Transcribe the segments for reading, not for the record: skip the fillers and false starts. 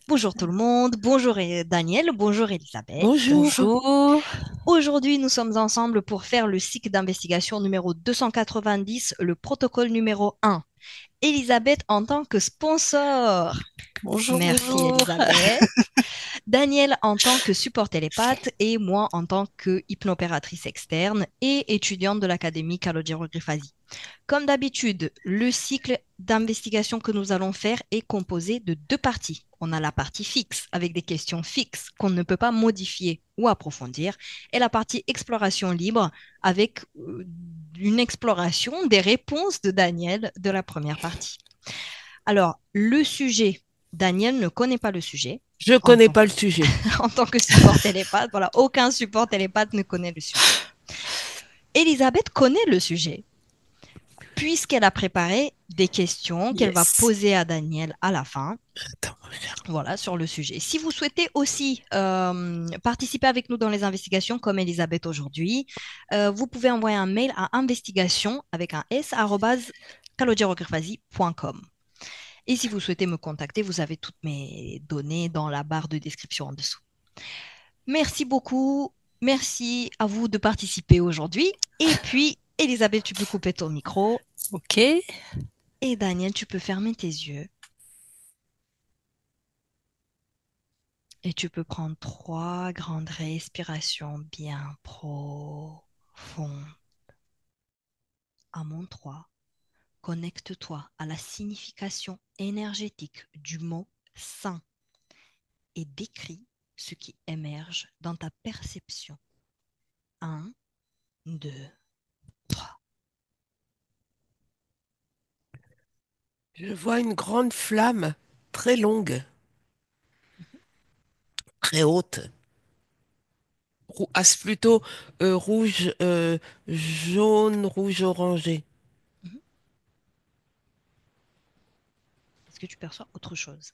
Bonjour tout le monde, bonjour Daniel, bonjour Elisabeth. Bonjour. Bonjour. Aujourd'hui, nous sommes ensemble pour faire le cycle d'investigation numéro 290, le protocole numéro 1. Elisabeth en tant que sponsor. Bonjour, Merci bonjour. Elisabeth. Daniel en tant que support télépathe et moi en tant que hypnopératrice externe et étudiante de l'Académie Calogero Grifasi. Comme d'habitude, le cycle d'investigation que nous allons faire est composé de deux parties. On a la partie fixe avec des questions fixes qu'on ne peut pas modifier ou approfondir et la partie exploration libre avec une exploration des réponses de Daniel de la première partie. Alors, le sujet, Daniel ne connaît pas le sujet Je en connais tant, pas le sujet. en tant que support télépathe. Voilà, aucun support télépathe ne connaît le sujet. Elisabeth connaît le sujet puisqu'elle a préparé des questions qu'elle va Yes. poser à Daniel à la fin, Attends, regarde. voilà, sur le sujet. Si vous souhaitez aussi participer avec nous dans les investigations, comme Elisabeth aujourd'hui, vous pouvez envoyer un mail à investigation avec un s @calogero.com. Et si vous souhaitez me contacter, vous avez toutes mes données dans la barre de description en dessous. Merci beaucoup. Merci à vous de participer aujourd'hui. Et puis, Elisabeth, tu peux couper ton micro. Ok. Et Daniel, tu peux fermer tes yeux. Et tu peux prendre trois grandes respirations bien profondes. À mon 3, connecte-toi à la signification énergétique du mot saint et décris ce qui émerge dans ta perception. Un, 2, 3. Je vois une grande flamme très longue, très haute. Plutôt rouge, jaune, rouge orangé. Est-ce que tu perçois autre chose?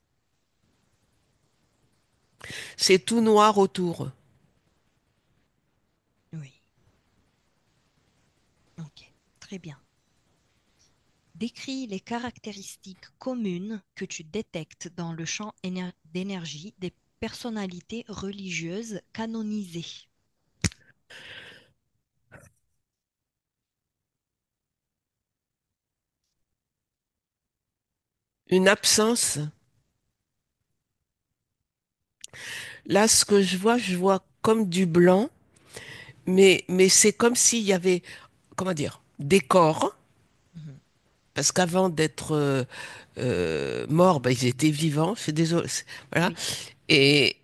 C'est tout noir autour. Oui. Ok. Très bien. Décris les caractéristiques communes que tu détectes dans le champ d'énergie des personnalités religieuses canonisées. Une absence. Là, ce que je vois comme du blanc, mais c'est comme s'il y avait, comment dire, des corps. Mhm. Parce qu'avant d'être morts, ben, ils étaient vivants. C'est désolé. Voilà. Oui. Et,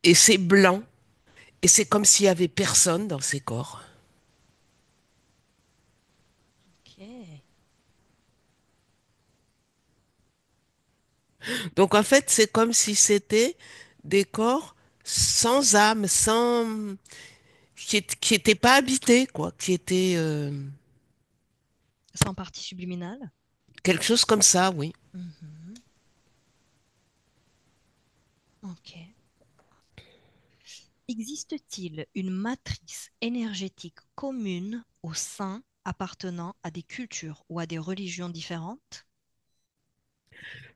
et c'est blanc. Et c'est comme s'il y avait personne dans ces corps. Ok. Donc en fait, c'est comme si c'était des corps sans âme, sans qui étaient pas habités, quoi, qui étaient Sans partie subliminale. quelque chose comme ça, oui. Mhm. Ok. Existe-t-il une matrice énergétique commune au sein appartenant à des cultures ou à des religions différentes?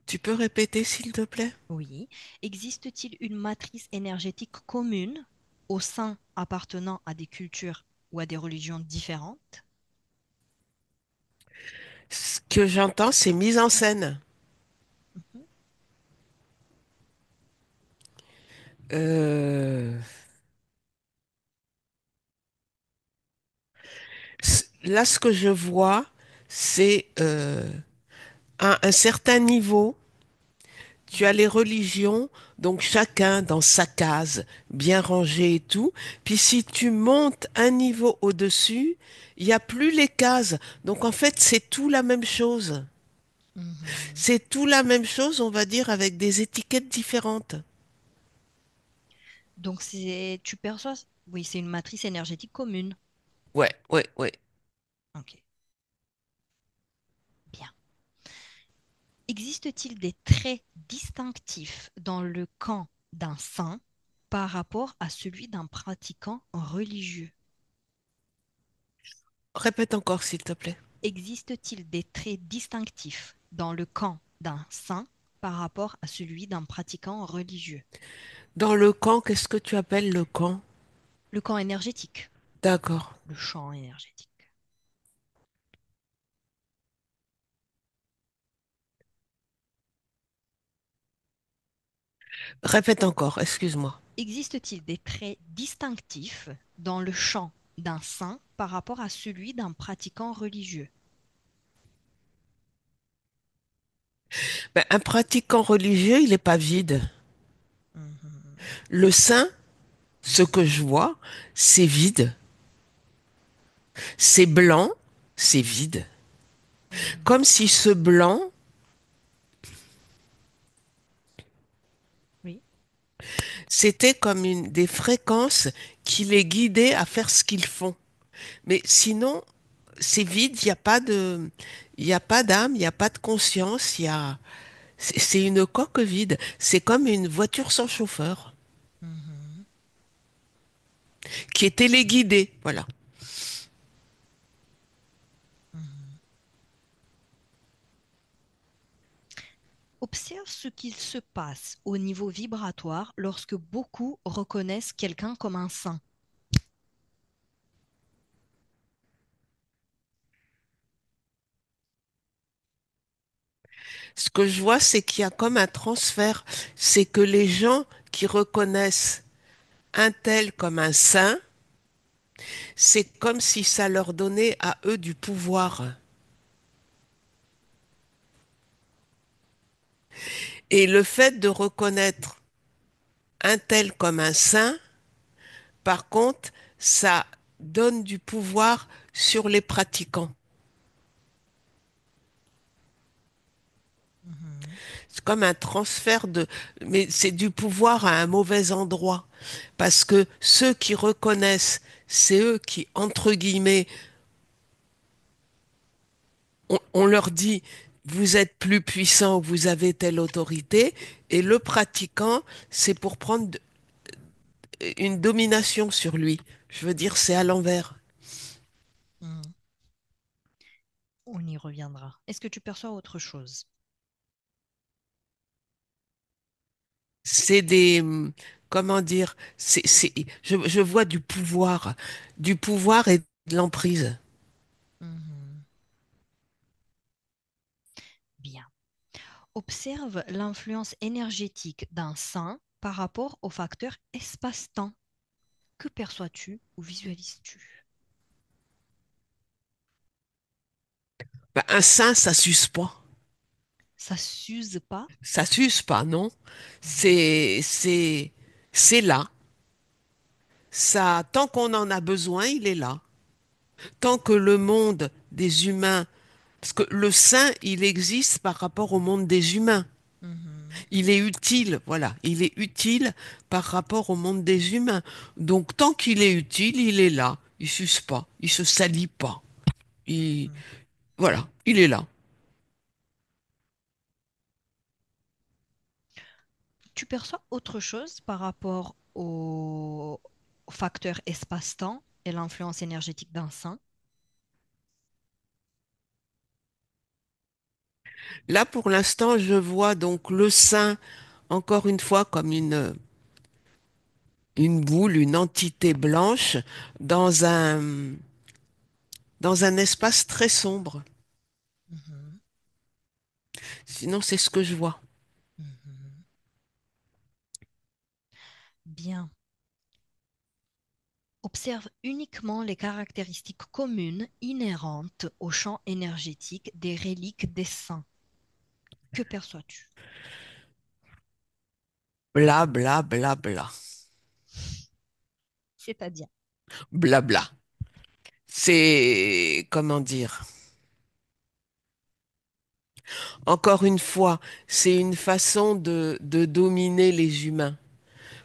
Tu peux répéter, s'il te plaît? Oui. Existe-t-il une matrice énergétique commune au sein appartenant à des cultures ou à des religions différentes? Ce que j'entends, c'est mise en scène. Mhm. Euh, Là, ce que je vois, c'est à un certain niveau. Tu as les religions, donc chacun dans sa case, bien rangé et tout. Puis si tu montes un niveau au-dessus, il n'y a plus les cases. Donc en fait, c'est tout la même chose. Mhm. C'est tout la même chose, on va dire, avec des étiquettes différentes. Donc, tu perçois, oui, c'est une matrice énergétique commune. Ouais, ouais, ouais. Ok, bien. Existe-t-il des traits distinctifs dans le camp d'un saint par rapport à celui d'un pratiquant religieux? Répète encore, s'il te plaît. Existe-t-il des traits distinctifs dans le camp d'un saint par rapport à celui d'un pratiquant religieux. Dans le camp, qu'est-ce que tu appelles le camp? Le camp énergétique, D'accord. le champ énergétique. Répète encore, excuse-moi. Existe-t-il des traits distinctifs dans le champ d'un saint par rapport à celui d'un pratiquant religieux? Ben, un pratiquant religieux, il n'est pas vide. Mhm. Le saint, ce que je vois, c'est vide. C'est blanc, c'est vide. Mhm. Comme si ce blanc, Oui. c'était comme des fréquences qui les guidaient à faire ce qu'ils font. Mais sinon, c'est vide, il y a pas d'âme, il n'y a pas de conscience, c'est une coque vide. C'est comme une voiture sans chauffeur Mhm. qui est téléguidée. Voilà. Mhm. Observe ce qu'il se passe au niveau vibratoire lorsque beaucoup reconnaissent quelqu'un comme un saint. Ce que je vois, c'est qu'il y a comme un transfert. C'est que les gens qui reconnaissent un tel comme un saint, c'est comme si ça leur donnait à eux du pouvoir. Et le fait de reconnaître un tel comme un saint, par contre, ça donne du pouvoir sur les pratiquants. Mhm. C'est comme un transfert mais c'est du pouvoir à un mauvais endroit. Parce que ceux qui reconnaissent, c'est eux qui, entre guillemets, on leur dit, vous êtes plus puissant, vous avez telle autorité, et le pratiquant, c'est pour prendre une domination sur lui. Je veux dire, c'est à l'envers. Mhm. On y reviendra. Est-ce que tu perçois autre chose? C'est comment dire, je vois du pouvoir et de l'emprise. Mhm. Bien. Observe l'influence énergétique d'un saint par rapport au facteur espace-temps. Que perçois-tu ou visualises-tu? Ben, un saint, ça s'use pas. Ça s'use pas? Ça s'use pas, non? Mhm. C'est là. Ça, tant qu'on en a besoin, il est là. Tant que le monde des humains, parce que le saint, il existe par rapport au monde des humains. Mhm. Il est utile, voilà. Il est utile par rapport au monde des humains. Donc, tant qu'il est utile, il est là. Il s'use pas. Il se salit pas. Il, Mhm. voilà. Il est là. Tu perçois autre chose par rapport au facteur espace-temps et l'influence énergétique d'un saint? Là, pour l'instant, je vois donc le saint, encore une fois, comme une boule, une entité blanche dans un espace très sombre. Mhm. Sinon, c'est ce que je vois. Mhm. Bien. Observe uniquement les caractéristiques communes inhérentes au champ énergétique des reliques des saints. Que perçois-tu? Bla, bla, bla, bla. C'est-à-dire. Bla, bla. C'est, comment dire, encore une fois, c'est une façon de dominer les humains.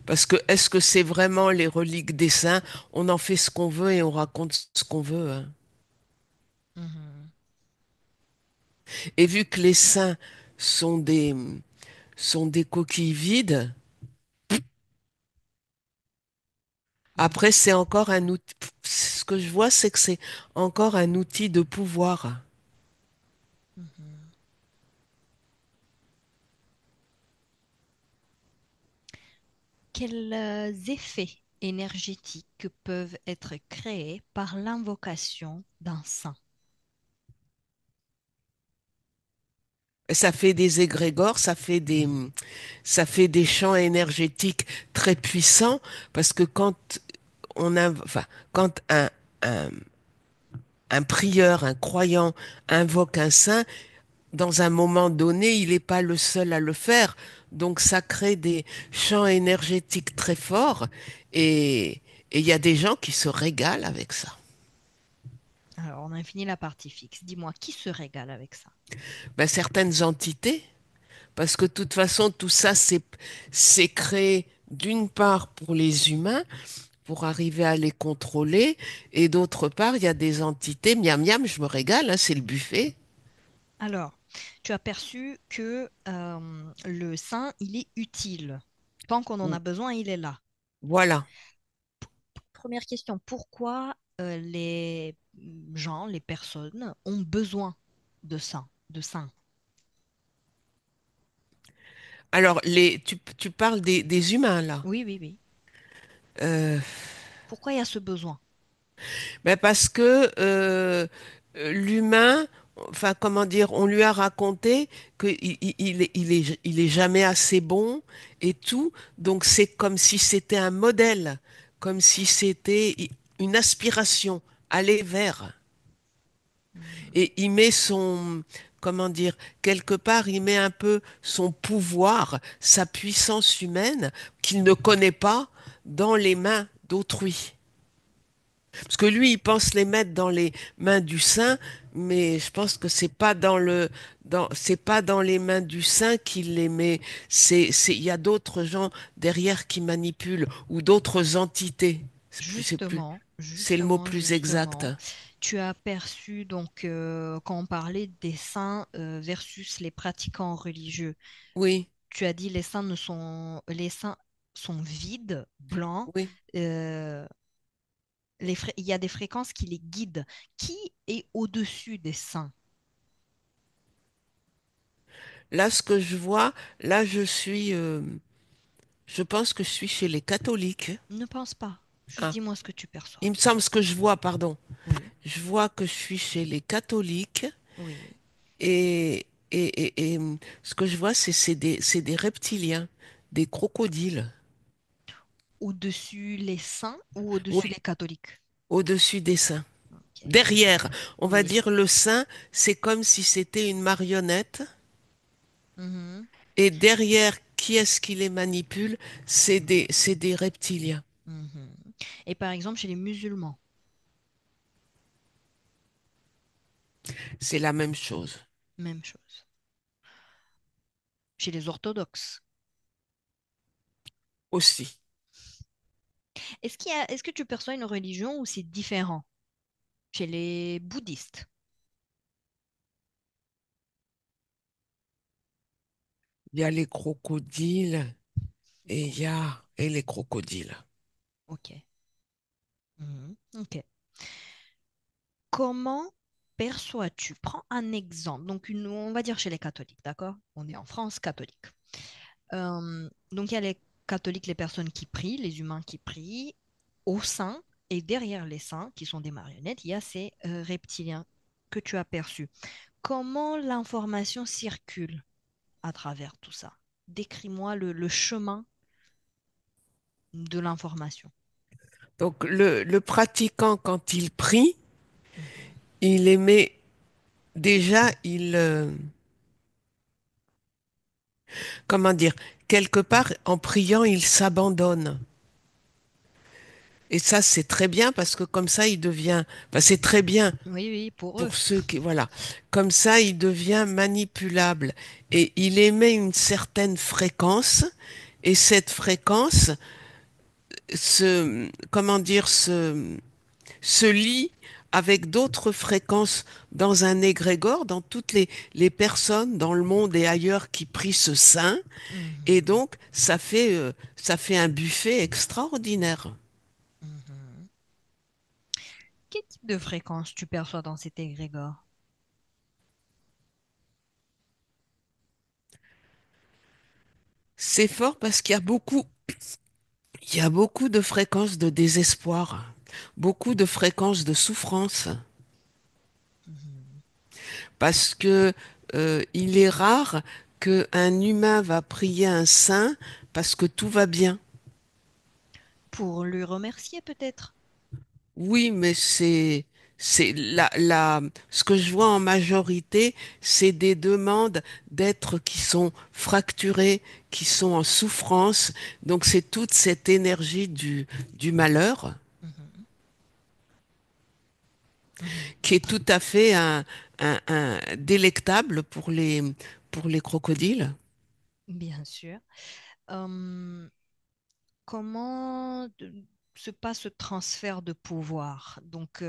Parce que est-ce que c'est vraiment les reliques des saints? On en fait ce qu'on veut et on raconte ce qu'on veut, hein. Mhm. Et vu que les saints sont sont des coquilles vides, Mhm. après c'est encore un outil. Ce que je vois, c'est que c'est encore un outil de pouvoir. Mhm. Quels effets énergétiques peuvent être créés par l'invocation d'un saint? Ça fait des égrégores, ça fait des champs énergétiques très puissants parce que enfin, quand un prieur, un croyant invoque un saint, dans un moment donné, il n'est pas le seul à le faire. Donc ça crée des champs énergétiques très forts et et il y a des gens qui se régalent avec ça. Alors, on a fini la partie fixe. Dis-moi, qui se régale avec ça? Ben, certaines entités, parce que de toute façon, tout ça, c'est créé d'une part pour les humains, pour arriver à les contrôler, et d'autre part, il y a des entités, miam miam, je me régale, hein, c'est le buffet. Alors, tu as perçu que le sein, il est utile. Tant qu'on en a besoin, il est là. Voilà. Première question, pourquoi les gens, les personnes ont besoin de ça, de sein? Alors, tu parles des humains, là. Oui, oui, oui. Euh, Pourquoi il y a ce besoin? Ben parce que l'humain, enfin comment dire, on lui a raconté qu'il est jamais assez bon et tout, donc c'est comme si c'était un modèle, comme si c'était une aspiration, aller vers. Mhm. Et il met comment dire, quelque part, il met un peu son pouvoir, sa puissance humaine qu'il ne connaît pas dans les mains d'autrui. Parce que lui, il pense les mettre dans les mains du saint, mais je pense que c'est pas dans les mains du saint qu'il les met. Il y a d'autres gens derrière qui manipulent ou d'autres entités. Justement, C'est le mot justement, plus exact. justement, tu as perçu donc quand on parlait des saints versus les pratiquants religieux, Oui, tu as dit les saints sont vides, blancs, oui. euh, il y a des fréquences qui les guident. Qui est au-dessus des saints? Là, ce que je vois, là, je pense que je suis chez les catholiques. Ne pense pas. Juste Ah, dis-moi ce que tu perçois. il me semble ce que je vois, pardon. Oui, Je vois que je suis chez les catholiques. oui. Et ce que je vois, c'est des reptiliens, des crocodiles. Au-dessus les saints ou au-dessus Oui, les catholiques? au-dessus des saints. Ok. Derrière, on va Oui. dire le saint, c'est comme si c'était une marionnette. Mhm, Et derrière, qui est-ce qui les manipule? C'est des reptiliens. mhm. Et par exemple, chez les musulmans, C'est la même chose même chose. Chez les orthodoxes, aussi. est-ce que tu perçois une religion où c'est différent? Chez les bouddhistes. Il y a les crocodiles et Bon, les crocodiles. ok. Mhm, ok. Comment perçois-tu? Prends un exemple. Donc, on va dire chez les catholiques, d'accord? On est en France catholique. Donc, il y a les catholiques, les personnes qui prient, les humains qui prient au sein, et derrière les saints, qui sont des marionnettes, il y a ces reptiliens que tu as perçus. Comment l'information circule à travers tout ça? Décris-moi le chemin de l'information. Donc le pratiquant, quand il prie, Mhm. il émet déjà, comment dire, quelque part, en priant, il s'abandonne. Et ça, c'est très bien parce que comme ça, il devient, enfin, c'est très bien Oui, oui, pour eux. pour ceux qui, voilà, comme ça, il devient manipulable et il émet une certaine fréquence et cette fréquence comment dire, se lie avec d'autres fréquences dans un égrégore, dans toutes les personnes dans le monde et ailleurs qui prient ce saint. Et Mhm, donc, ça fait un buffet extraordinaire. mhm. Quel type de fréquence tu perçois dans cet égrégore? C'est fort parce qu'il y a beaucoup. Il y a beaucoup de fréquences de désespoir, beaucoup de fréquences de souffrance, Mhm. parce que il est rare qu'un humain va prier un saint parce que tout va bien. Pour le remercier peut-être. Oui, mais ce que je vois en majorité, c'est des demandes d'êtres qui sont fracturés, qui sont en souffrance. Donc c'est toute cette énergie du malheur Mhm. Mhm. qui est tout à fait un délectable pour les crocodiles. Bien sûr. Hum, comment se passe ce transfert de pouvoir? Donc,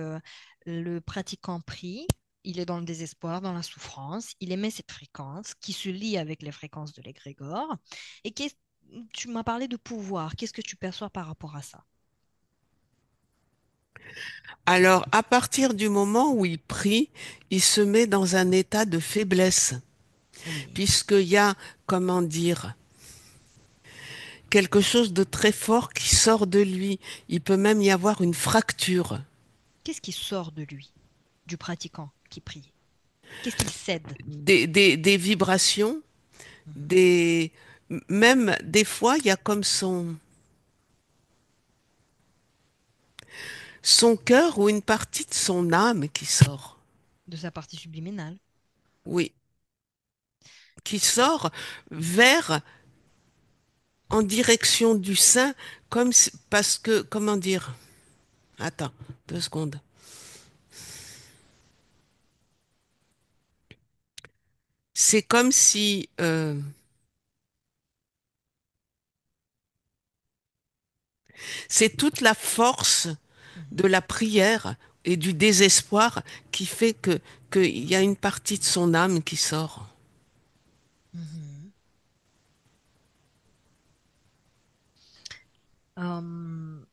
le pratiquant prie, il est dans le désespoir, dans la souffrance, il émet cette fréquence qui se lie avec les fréquences de l'égrégore. Et tu m'as parlé de pouvoir. Qu'est-ce que tu perçois par rapport à ça? Alors, à partir du moment où il prie, il se met dans un état de faiblesse, Oui. puisqu'il y a, comment dire, quelque chose de très fort qui sort de lui. Il peut même y avoir une fracture, Qu'est-ce qui sort de lui, du pratiquant qui prie? Qu'est-ce qu'il cède? des vibrations, Mhm. des, même des fois, il y a comme son cœur ou une partie de son âme qui sort. De sa partie subliminale. Oui, qui sort vers, en direction du sein, parce que, comment dire? Attends, 2 secondes. C'est comme si c'est toute la force de Mhm. la prière et du désespoir qui fait que qu'il y a une partie de son âme qui sort. Mhm. Hum,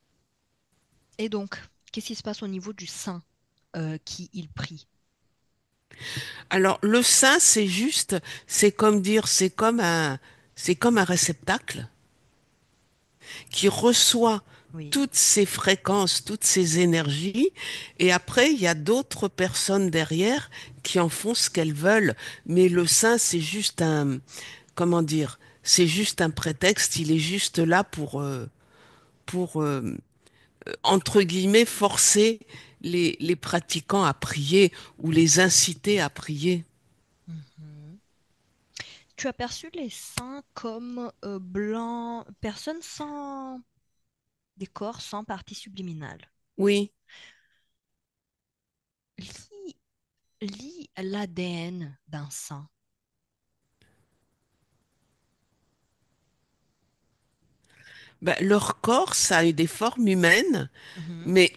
et donc, qu'est-ce qui se passe au niveau du sein qui il prie? Alors le sein, c'est juste, c'est comme dire, c'est comme un réceptacle qui reçoit Oui. toutes ces fréquences, toutes ces énergies, et après, il y a d'autres personnes derrière qui en font ce qu'elles veulent. Mais le sein, c'est juste un, comment dire, c'est juste un prétexte, il est juste là pour entre guillemets, forcer les pratiquants à prier ou les inciter à prier. Mhm. Tu as perçu les saints comme blancs, personnes sans des corps, sans partie subliminale. Oui, Lis, lis l'ADN d'un saint. ben, leur corps, ça a eu des formes humaines, Mhm. mais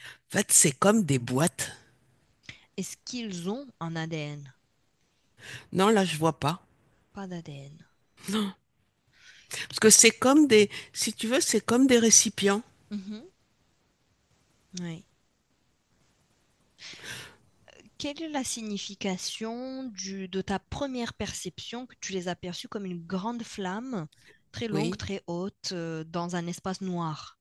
en fait, c'est comme des boîtes. Est-ce qu'ils ont un ADN? Non, là, je vois pas. Pas d'ADN. Non, parce que c'est comme des, si tu veux, c'est comme des récipients. Mhm. Oui. Quelle est la signification de ta première perception que tu les as perçus comme une grande flamme, très longue, Oui. très haute, dans un espace noir?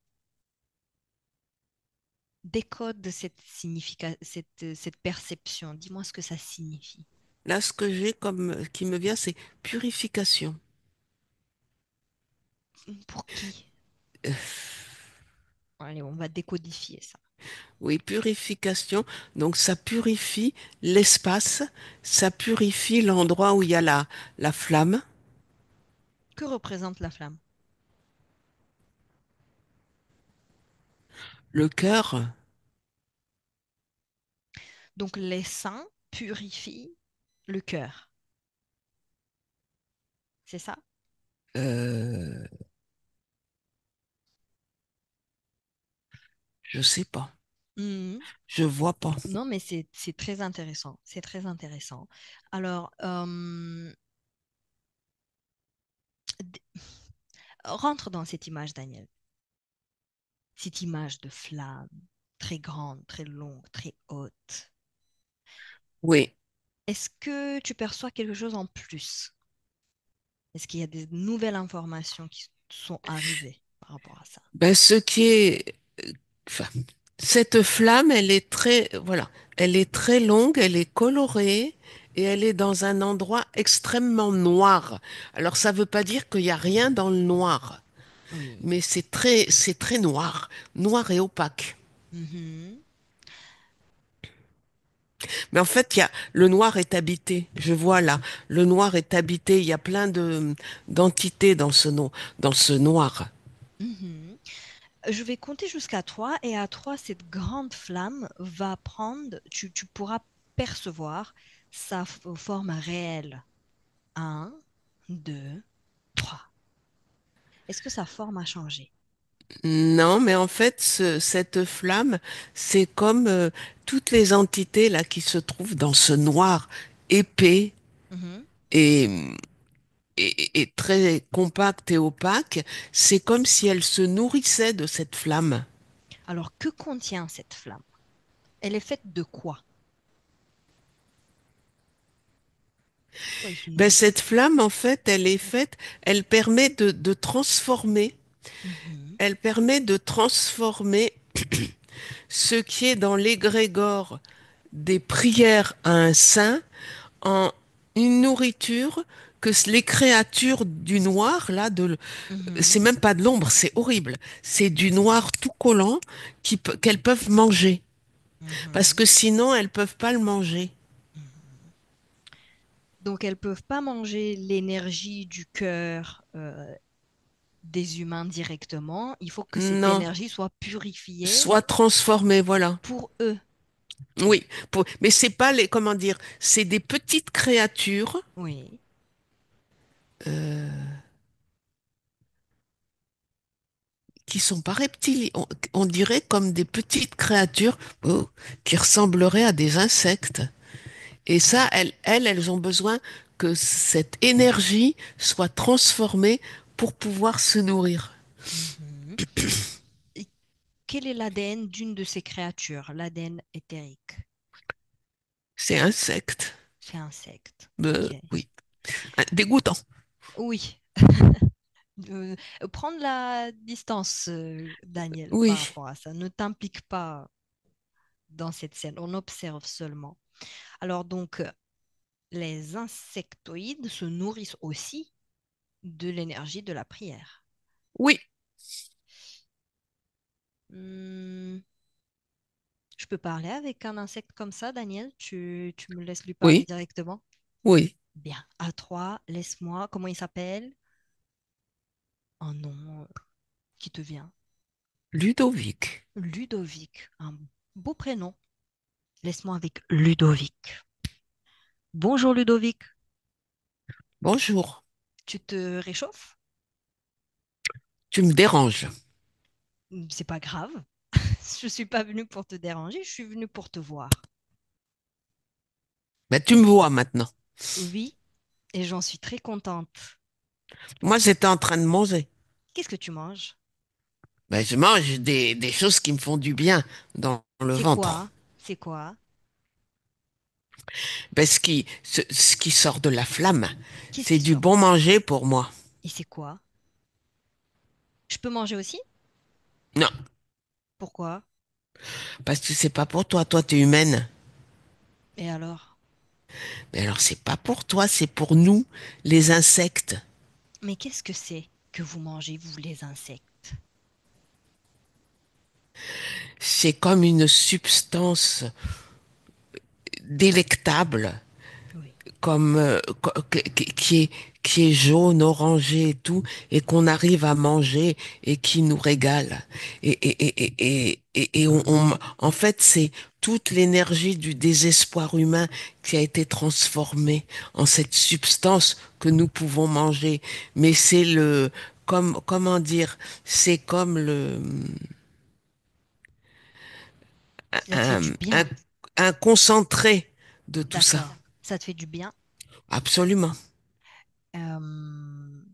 Décode cette perception. Dis-moi ce que ça signifie. Là, ce que j'ai comme qui me vient, c'est purification. Pour qui? Allez, on va décodifier ça. Oui, purification. Donc, ça purifie l'espace, ça purifie l'endroit où il y a la flamme. Que représente la flamme? Le cœur, Donc les saints purifient le cœur. C'est ça? euh, je sais pas. Mhm. Je vois pas. Non, mais c'est très intéressant. C'est très intéressant. Alors, d- rentre dans cette image, Daniel. Cette image de flamme, très grande, très longue, très haute. Oui. Est-ce que tu perçois quelque chose en plus? Est-ce qu'il y a des nouvelles informations sont arrivés par rapport à ça? Ben, ce qui est, enfin, cette flamme, elle est très, voilà, elle est très longue, elle est colorée et elle est dans un endroit extrêmement noir. Alors, ça ne veut pas dire qu'il n'y a rien dans le noir, Oui. mais c'est très noir, noir et opaque. Mhm. Mais en fait, le noir est habité. Je vois là, le noir est habité. Il y a plein d'entités dans dans ce noir. Mhm. Je vais compter jusqu'à 3 et à 3, cette grande flamme va prendre, tu pourras percevoir sa forme réelle. Un, 2, 3. Est-ce que sa forme a changé? Non, mais en fait, cette flamme, c'est comme toutes les entités là qui se trouvent dans ce noir épais Mhm. et, et très compact et opaque. C'est comme si elle se nourrissait de cette flamme. Alors, que contient cette flamme? Elle est faite de quoi? Quoi elle se Ben, nourrit? cette flamme, en fait, elle est faite, elle permet de transformer, Mhm. elle permet de transformer ce qui est dans l'égrégore des prières à un saint en une nourriture que les créatures du noir, là, c'est Mhm. même pas de l'ombre, c'est horrible. C'est du noir tout collant qu'elles peuvent manger. Parce Mhm. que sinon, elles peuvent pas le manger. Mhm. Donc, elles ne peuvent pas manger l'énergie du cœur des humains directement. Il faut que cette Non. énergie soit purifiée Soit transformé, voilà. pour eux. Oui. Mais c'est pas les, comment dire, c'est des petites créatures Oui. qui sont pas reptiles. On dirait comme des petites créatures qui ressembleraient à des insectes. Et ça, elles ont besoin que cette énergie soit transformée pour pouvoir se nourrir. Mhm. Et quel est l'ADN d'une de ces créatures, l'ADN éthérique? C'est insecte. C'est insecte. Ok. Oui. Dégoûtant. Oui. Euh, Prendre la distance, Daniel, par Oui. rapport à ça. Ne t'implique pas dans cette scène. On observe seulement. Alors donc, les insectoïdes se nourrissent aussi de l'énergie de la prière. Oui. Hmm, je peux parler avec un insecte comme ça, Daniel? Tu me laisses lui parler Oui. directement? Oui. Bien. À trois, laisse-moi. Comment il s'appelle? Un nom qui te vient. Ludovic. Ludovic. Un beau prénom. Laisse-moi avec Ludovic. Bonjour Ludovic. Bonjour. Tu te réchauffes? Tu me déranges. C'est pas grave. Je suis pas venue pour te déranger, je suis venue pour te voir. Ben, tu me vois maintenant. Oui, et j'en suis très contente. Moi, j'étais en train de manger. Qu'est-ce que tu manges? Ben, je mange des choses qui me font du bien dans le C'est ventre. quoi? C'est quoi? Ben, ce qui sort de la flamme, Qu'est-ce c'est qui du sort? bon manger pour moi. Et c'est quoi? Je peux manger aussi? Non, Pourquoi? parce que c'est pas pour toi. Toi, t'es humaine. Et alors? Mais alors, c'est pas pour toi, c'est pour nous, les insectes. Mais qu'est-ce que c'est que vous mangez, vous, les insectes? C'est comme une substance délectable, Oui. comme qui est jaune, orangé et tout, et qu'on arrive à manger et qui nous régale. En fait, c'est toute l'énergie du désespoir humain qui a été transformée en cette substance que nous pouvons manger. Mais c'est comment dire, c'est comme Ça te fait du un, un, bien. un concentré de tout ça. D'accord. Ça te fait du bien. Absolument. Euh,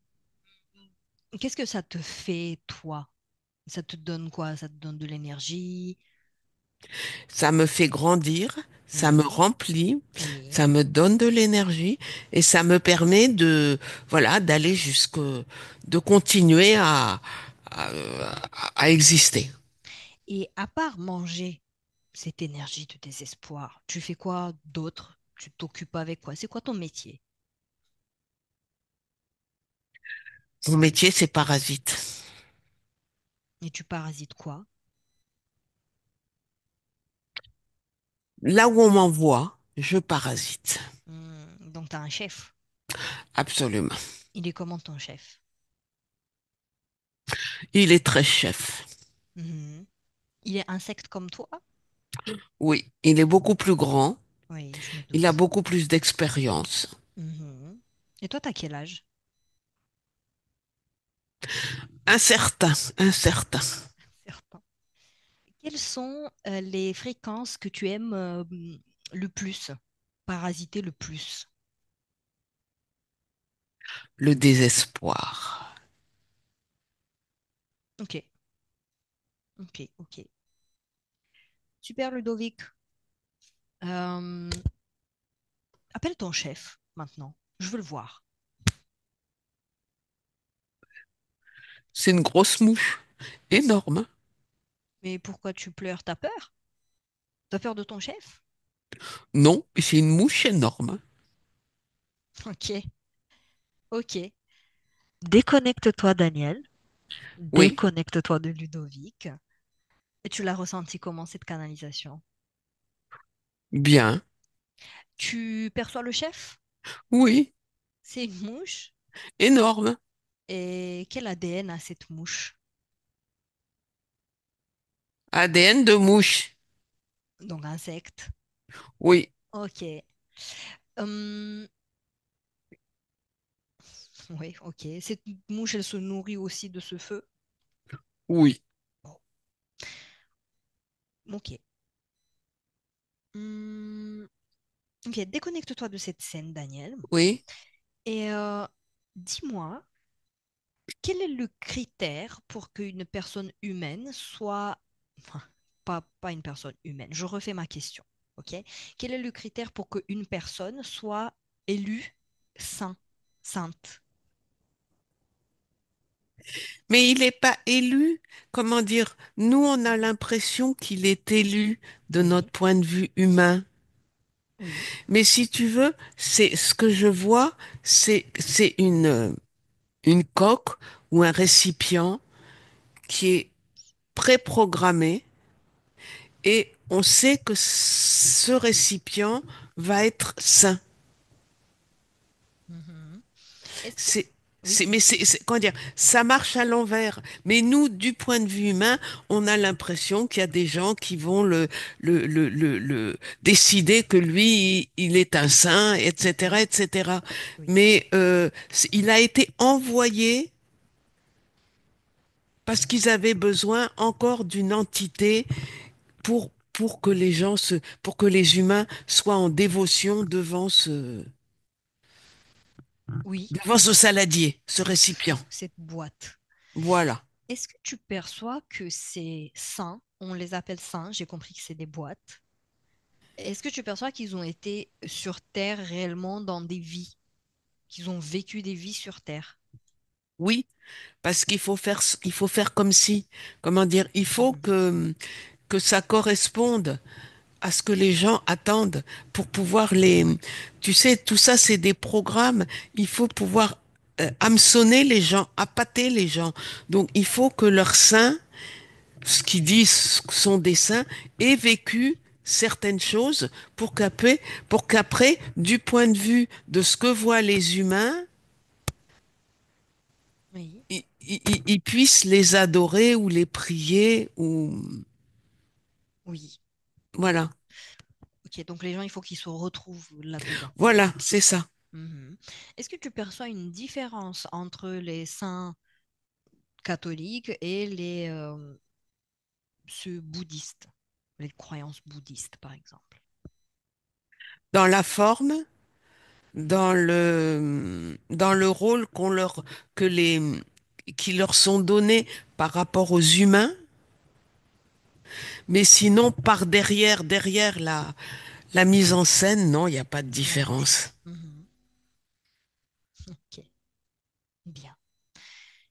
Qu'est-ce que ça te fait, toi? Ça te donne quoi? Ça te donne de l'énergie? Ça me fait grandir, ça me Oui, remplit, oui. ça me donne de l'énergie et ça me permet voilà, d'aller de continuer à, à exister. Et à part manger cette énergie de désespoir, tu fais quoi d'autre? Tu t'occupes avec quoi? C'est quoi ton métier? Mon métier, c'est parasite. Et tu parasites quoi? Là où on m'envoie, je parasite. Donc, tu as un chef. Absolument. Il est comment ton chef? Il est très chef. Mhm. Il est insecte comme toi? Oui, il est beaucoup plus grand. Oui, je me Il a doute. beaucoup plus d'expérience. Mhm. Et toi, t'as quel âge? Incertain, incertain. Certain. Quelles sont les fréquences que tu aimes le plus? Parasiter le plus? Le désespoir. Ok, ok, ok. Super Ludovic. Euh, appelle ton chef maintenant. Je veux le voir. C'est une grosse mouche. Énorme. Mais pourquoi tu pleures? T'as peur? T'as peur de ton chef? Non, mais c'est une mouche énorme. Ok, ok. Déconnecte-toi, Daniel. Oui, Déconnecte-toi de Ludovic. Et tu l'as ressenti comment cette canalisation? bien. Tu perçois le chef? Oui, C'est une mouche. énorme. Et quel ADN a cette mouche? ADN de mouche. Donc insecte. Oui, Ok. Hum, oui, ok. Cette mouche, elle se nourrit aussi de ce feu. oui, Bon, ok. Hum, ok, déconnecte-toi de cette scène, Daniel. oui. Et dis-moi, quel est le critère pour qu'une personne humaine soit... Enfin, pas une personne humaine. Je refais ma question. Ok? Quel est le critère pour qu'une personne soit élue saint, sainte? Mais il n'est pas élu. Comment dire? Nous, on a l'impression qu'il est élu de Oui, notre point de vue humain. oui. Mais si tu veux, c'est ce que je vois, c'est une coque ou un récipient qui est préprogrammé et on sait que ce récipient va être sain. Mhm. Est-ce que... C'est, Oui, mais comment dire, ça marche à l'envers. Mais nous, du point de vue humain, on a l'impression qu'il y a des gens qui vont décider que lui, il est un saint, etc., oui, etc. oui, Mais il a été envoyé parce qu'ils avaient besoin encore d'une entité pour que pour que les humains soient en dévotion oui, devant ce saladier, ce récipient. cette boîte. Voilà. Est-ce que tu perçois que ces saints, on les appelle saints, j'ai compris que c'est des boîtes. Est-ce que tu perçois qu'ils ont été sur Terre réellement dans des vies, qu'ils ont vécu des vies sur Terre? Oui, parce il faut faire comme si, comment dire, il faut Mhm. que ça corresponde à ce que les gens attendent pour pouvoir tu sais, tout ça, c'est des programmes. Il faut pouvoir hameçonner les gens, appâter les gens. Donc, il faut que leurs saints, ce qu'ils disent sont des saints, aient vécu certaines choses pour qu'après, du point de vue de ce que voient les humains, Oui, ils puissent les adorer ou les prier ou oui. voilà. Ok, donc les gens, il faut qu'ils se retrouvent là-dedans. Voilà, c'est ça. Mhm. Est-ce que tu perçois une différence entre les saints catholiques et ceux bouddhistes, les croyances bouddhistes, par exemple? Dans la forme, Mhm. dans le rôle que qui leur sont donnés par rapport aux humains, Mais sinon, par derrière, derrière la mise en scène, non, il n'y a pas de Non. différence. Mhm. Ok, bien.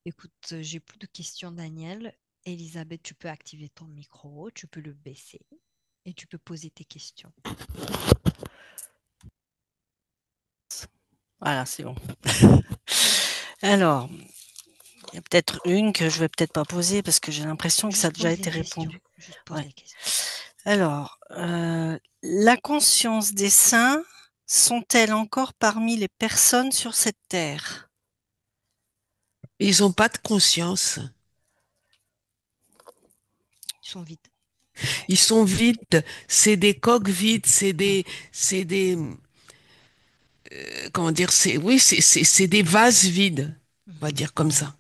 Écoute, j'ai plus de questions, Daniel. Elisabeth, tu peux activer ton micro, tu peux le baisser et tu peux poser tes questions. Voilà, c'est bon. Alors, il y a peut-être une que je vais peut-être pas poser parce que j'ai l'impression que ça a Juste déjà pose les été questions. répondu. Juste pose Ouais. les questions. Alors, la conscience des saints sont-elles encore parmi les personnes sur cette terre? Ils n'ont pas de conscience. Ils sont vides. Ils sont vides. C'est des coques vides. Ouais. C'est des, comment dire, oui, c'est des vases vides. On va Mhm. dire comme ça.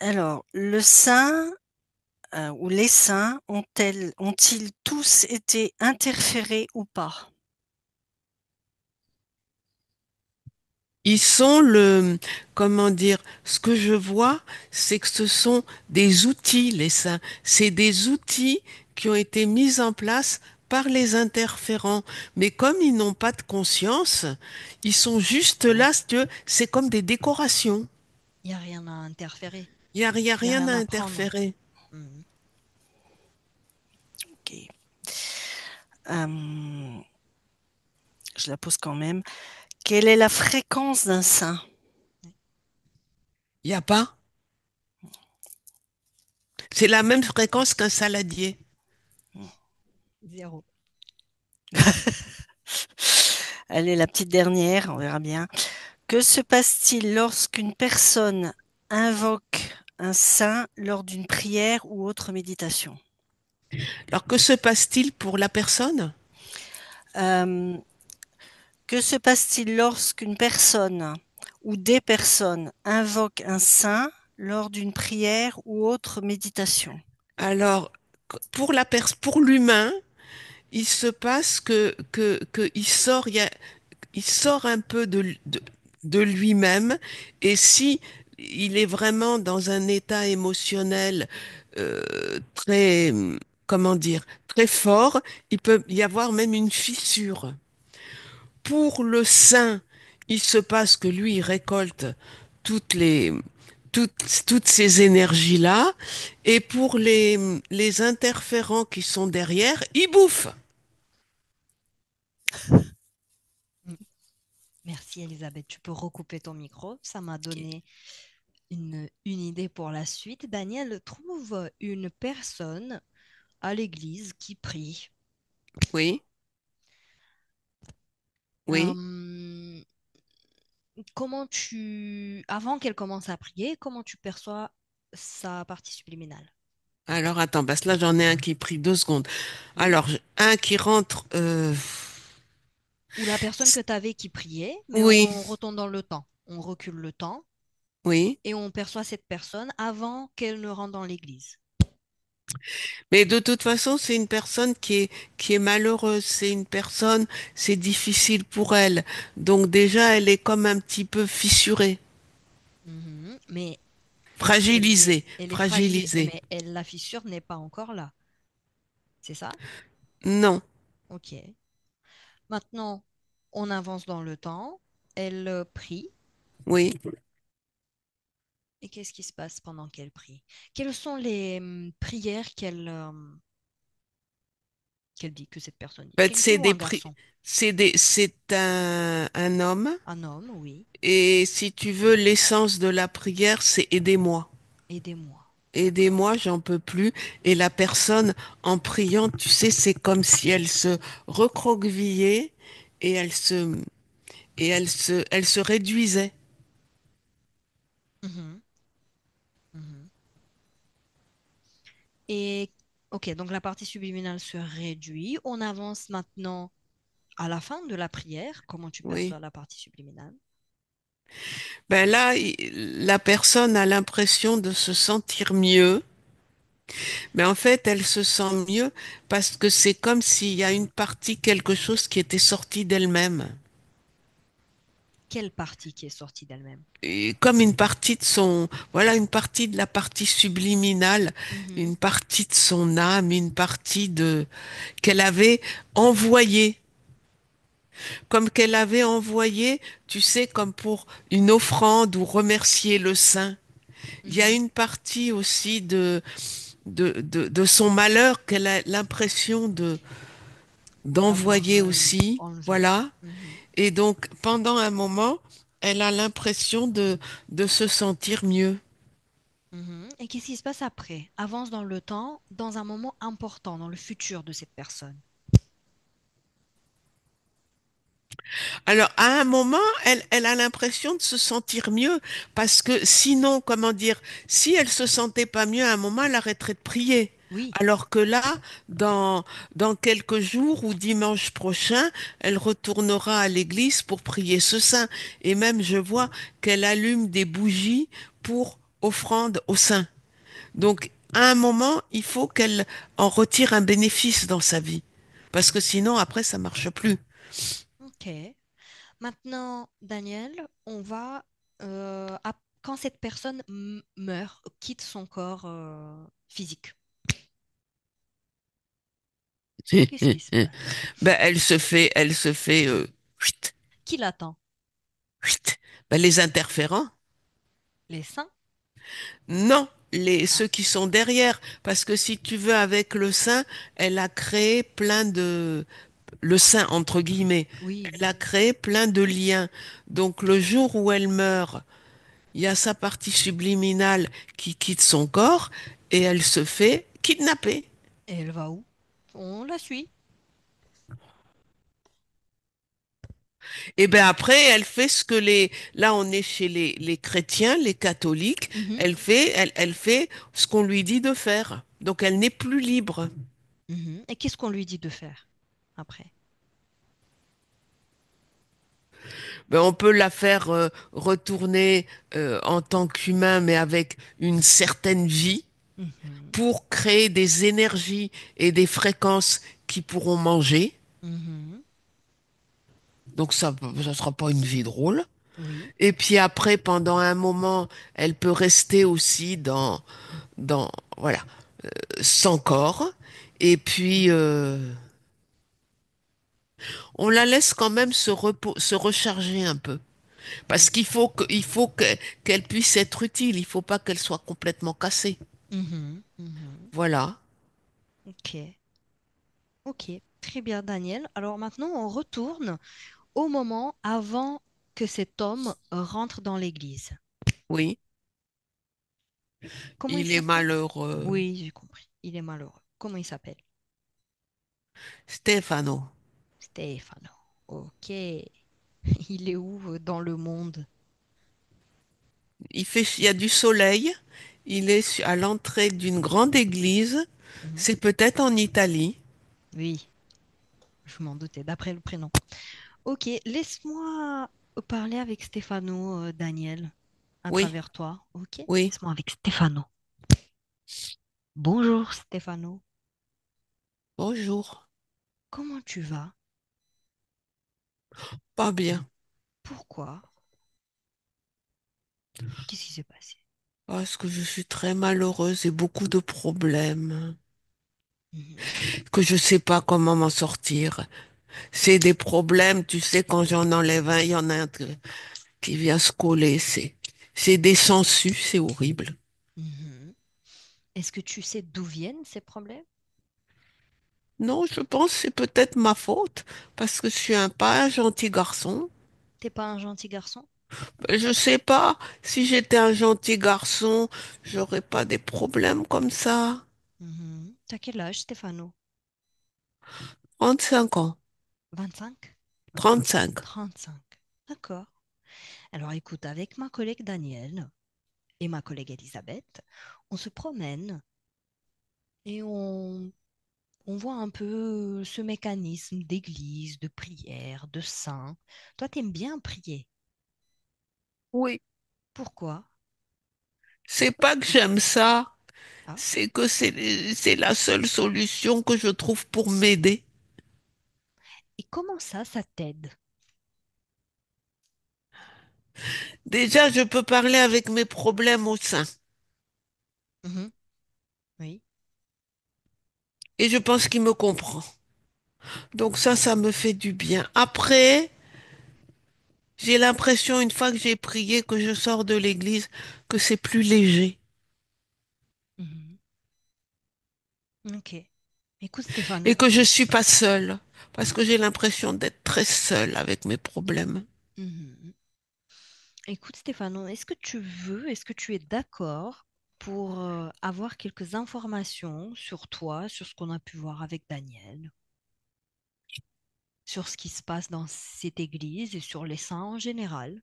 Alors, le saint ou les saints ont-ils tous été interférés ou pas? Ils sont comment dire, ce que je vois, c'est que ce sont des outils, les saints. C'est des outils qui ont été mis en place par les interférents. Mais comme ils n'ont pas de conscience, ils sont juste là, si tu veux, c'est comme des décorations. Il n'y a rien à interférer. Il y a Il n'y a rien rien à à prendre. interférer. Mhm. Ok. Euh, je la pose quand même. Quelle est la fréquence d'un saint? Il n'y a pas. C'est la même fréquence qu'un saladier. Zéro. Allez, la petite dernière, on verra bien. Que se passe-t-il lorsqu'une personne invoque un saint lors d'une prière ou autre méditation? Alors que se passe-t-il pour la personne? Euh, que se passe-t-il lorsqu'une personne ou des personnes invoquent un saint lors d'une prière ou autre méditation? Alors, pour l'humain, il se passe que il sort un peu de lui-même et si il est vraiment dans un état émotionnel très, comment dire, très fort, il peut y avoir même une fissure. Pour le saint, il se passe que lui, il récolte toutes les, toutes ces énergies-là, et pour les interférents qui sont derrière, il bouffe. Mm. Merci Elisabeth. Tu peux recouper ton micro. Ça m'a Ok. donné une idée pour la suite. Daniel, trouve une personne à l'église qui prie. Oui, oui. Euh, avant qu'elle commence à prier, comment tu perçois sa partie subliminale? Alors attends, parce que là j'en ai un qui prie 2 secondes. Oui. Alors, un qui rentre, Ou la personne que tu avais qui priait, mais oui, on retourne dans le temps. On recule le temps oui. et on perçoit cette personne avant qu'elle ne rentre dans l'église. Mais de toute façon, c'est une personne qui est malheureuse. C'est une personne, c'est difficile pour elle. Donc déjà, elle est comme un petit peu fissurée, Mhm. Mais fragilisée, elle est fragile, fragilisée. mais la fissure n'est pas encore là. C'est ça? Non, Ok. Maintenant, on avance dans le temps. Elle prie. oui. Et qu'est-ce qui se passe pendant qu'elle prie? Quelles sont les prières qu'elle dit, que cette personne dit? En C'est fait, une fille ou un garçon? c'est un homme. Un homme, oui. Et si tu veux, l'essence de la prière, c'est aidez-moi. Aidez-moi. D'accord. Aidez-moi, j'en peux plus. Et la personne, en priant, tu sais, c'est comme si elle se recroquevillait et elle se réduisait. Mhm, mhm. Et ok, donc la partie subliminale se réduit. On avance maintenant à la fin de la prière. Comment tu Oui. perçois la partie subliminale? Ben là, la personne a l'impression de se sentir mieux, mais en fait, elle se sent mieux parce que c'est comme s'il y a une partie, quelque chose qui était sorti d'elle-même. Quelle partie qui est sortie d'elle-même? Et comme une partie de son, voilà, une partie de la partie subliminale, Mhm, une partie de son âme, une partie de qu'elle avait envoyée, comme qu'elle avait envoyé, tu sais, comme pour une offrande ou remercier le saint. Il y a mhm. une partie aussi de son malheur qu'elle a l'impression d'envoyer D'avoir aussi, enlevé. voilà. Mhm, Et donc, pendant un moment, elle a l'impression de se sentir mieux. mhm. Et qu'est-ce qui se passe après? Avance dans le temps, dans un moment important, dans le futur de cette personne. Alors, à un moment, elle a l'impression de se sentir mieux, parce que sinon, comment dire, si elle se sentait pas mieux à un moment, elle arrêterait de prier. Oui. Alors que là, dans quelques jours ou dimanche prochain, elle retournera à l'église pour prier ce saint. Et même, je vois qu'elle allume des bougies pour offrande au saint. Donc, à un moment, il faut qu'elle en retire un bénéfice dans sa vie. Parce que sinon, après, ça marche plus. Ok. Maintenant, Daniel, on va quand cette personne meurt, quitte son corps physique. Qu'est-ce qui se passe? Ben, elle se fait, chut, Qui l'attend? chut. Ben, les interférents? Les saints? Non, Ah, ceux qui sont derrière. Parce que si tu veux, avec le sein, elle a créé plein de, le sein entre guillemets, oui, elle oui. a créé plein de liens. Donc, le jour où elle meurt, il y a sa partie subliminale qui quitte son corps et elle se fait kidnapper. Et elle va où? On la suit. Et ben après, elle fait ce que là on est chez les chrétiens, les catholiques, Mhm, elle fait ce qu'on lui dit de faire. Donc elle n'est plus libre. mhm. Et qu'est-ce qu'on lui dit de faire après? Ben on peut la faire retourner en tant qu'humain, mais avec une certaine vie, Mhm, pour créer des énergies et des fréquences qui pourront manger. mhm. Donc ça sera pas une vie drôle. Oui. Et puis après, pendant un moment, elle peut rester aussi dans, voilà, sans corps. Et puis, on la laisse quand même se recharger un peu. Parce Oui. qu'elle puisse être utile. Il faut pas qu'elle soit complètement cassée. Mhm, mhm. Voilà. Ok. Ok. Très bien, Daniel. Alors maintenant, on retourne au moment avant que cet homme rentre dans l'église. Oui. Comment il Il est s'appelle? malheureux. Oui, j'ai compris. Il est malheureux. Comment il s'appelle? Stefano. Stefano. Ok. Il est où dans le monde? Il y a du soleil. Il est à l'entrée d'une grande église. Mhm. C'est peut-être en Italie. Oui, je m'en doutais, d'après le prénom. Ok, laisse-moi parler avec Stefano, Daniel, à Oui, travers toi. Ok, oui. laisse-moi avec Stefano. Bonjour Stefano, Bonjour. comment tu vas? Pas bien. Pourquoi? Qu'est-ce qui s'est passé? Parce que je suis très malheureuse et beaucoup de problèmes. Mhm, Que je sais pas comment m'en sortir. C'est des problèmes, tu sais, quand j'en enlève un, il y en a un qui vient se coller. C'est des sangsues, c'est horrible. mhm. Est-ce que tu sais d'où viennent ces problèmes? Non, je pense que c'est peut-être ma faute, parce que je suis pas un gentil garçon. T'es pas un gentil garçon? Je sais pas, si j'étais un gentil garçon, j'aurais pas des problèmes comme ça. Mhm. T'as quel âge, Stefano? 35 ans. 25? 35. 35. D'accord. Alors écoute, avec ma collègue Danielle et ma collègue Elisabeth, on se promène et on voit un peu ce mécanisme d'église, de prière, de saint. Toi, t'aimes bien prier. Oui. Pourquoi? C'est pas que j'aime ça, Ah, c'est que c'est la seule solution que je trouve pour m'aider. et comment ça t'aide? Déjà, je peux parler avec mes problèmes au sein. Mhm. Oui. Et je pense qu'il me comprend. Donc ça me fait du bien. Après, j'ai l'impression, une fois que j'ai prié, que je sors de l'église, que c'est plus léger. Mhm. Ok. Écoute, Et Stéphano. que je suis pas seule. Parce que j'ai l'impression d'être très seule avec mes problèmes. Mhm. Écoute, Stéphano, est-ce que tu es d'accord pour avoir quelques informations sur toi, sur ce qu'on a pu voir avec Daniel, sur ce qui se passe dans cette église et sur les saints en général?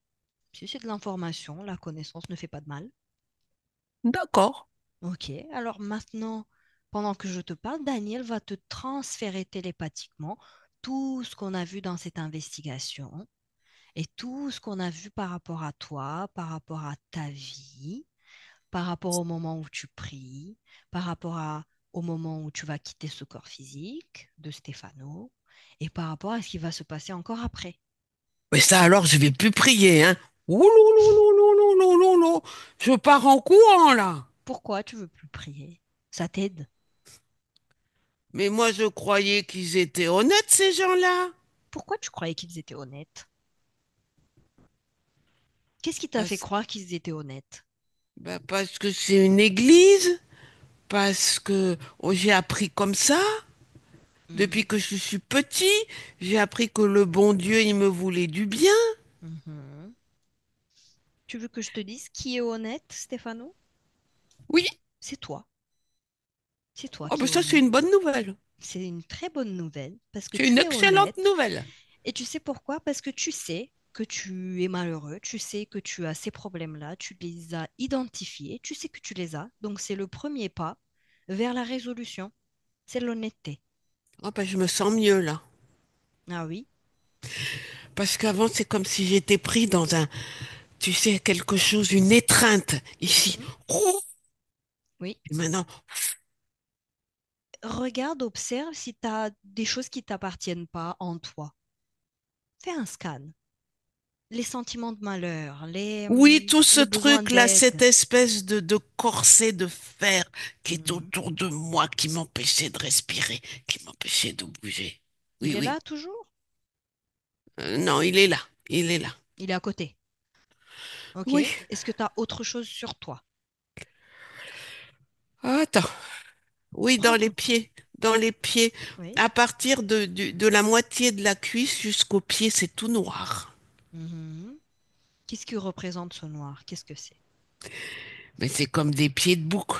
Si c'est de l'information, la connaissance ne fait pas de mal. D'accord. Ok, alors maintenant, pendant que je te parle, Daniel va te transférer télépathiquement tout ce qu'on a vu dans cette investigation et tout ce qu'on a vu par rapport à toi, par rapport à ta vie, par rapport au moment où tu pries, par rapport au moment où tu vas quitter ce corps physique de Stéphano et par rapport à ce qui va se passer encore après. Mais ça alors, je vais plus prier, hein. Ouh, lou, lou, lou, lou, lou, lou, lou, lou. Je pars en courant, là. Pourquoi tu veux plus prier? Ça t'aide? Mais moi, je croyais qu'ils étaient honnêtes, ces gens-là. Pourquoi tu croyais qu'ils étaient honnêtes? Qu'est-ce qui t'a fait Parce, croire qu'ils étaient honnêtes? parce que c'est une église, parce que oh, j'ai appris comme ça. Depuis Mhm, que je suis petit, j'ai appris que le bon Dieu, il me voulait du bien. mhm. Tu veux que je te dise qui est honnête, Stéphano? Oui. C'est toi. C'est toi Oh, qui ben es ça, c'est honnête. une bonne nouvelle. C'est une très bonne nouvelle parce que C'est une tu es excellente honnête. nouvelle. Et tu sais pourquoi? Parce que tu sais que tu es malheureux, tu sais que tu as ces problèmes-là, tu les as identifiés, tu sais que tu les as. Donc c'est le premier pas vers la résolution. C'est l'honnêteté. Oh, ben, je me sens mieux, là. Ah oui? Parce qu'avant, c'est comme si j'étais pris dans un, tu sais, quelque chose, une étreinte, ici. Mhm. Oh, Oui. et maintenant, Regarde, observe si tu as des choses qui t'appartiennent pas en toi. Fais un scan. Les sentiments de malheur, oui, tout ce les besoins truc-là, cette d'aide. espèce de corset de fer qui est Mhm. autour de moi, qui m'empêchait de respirer, qui m'empêchait de bouger. Il Oui, est oui. là toujours? Non, il est là. Il est là. Il est à côté. Ok. Oui. Est-ce que tu as autre chose sur toi? Attends. Oui, dans les Prends. pieds. Dans les pieds. Oui. À partir de la moitié de la cuisse jusqu'au pied, c'est tout noir. Mhm. Qu'est-ce qui représente ce noir? Qu'est-ce que c'est? Mais c'est comme des pieds de bouc.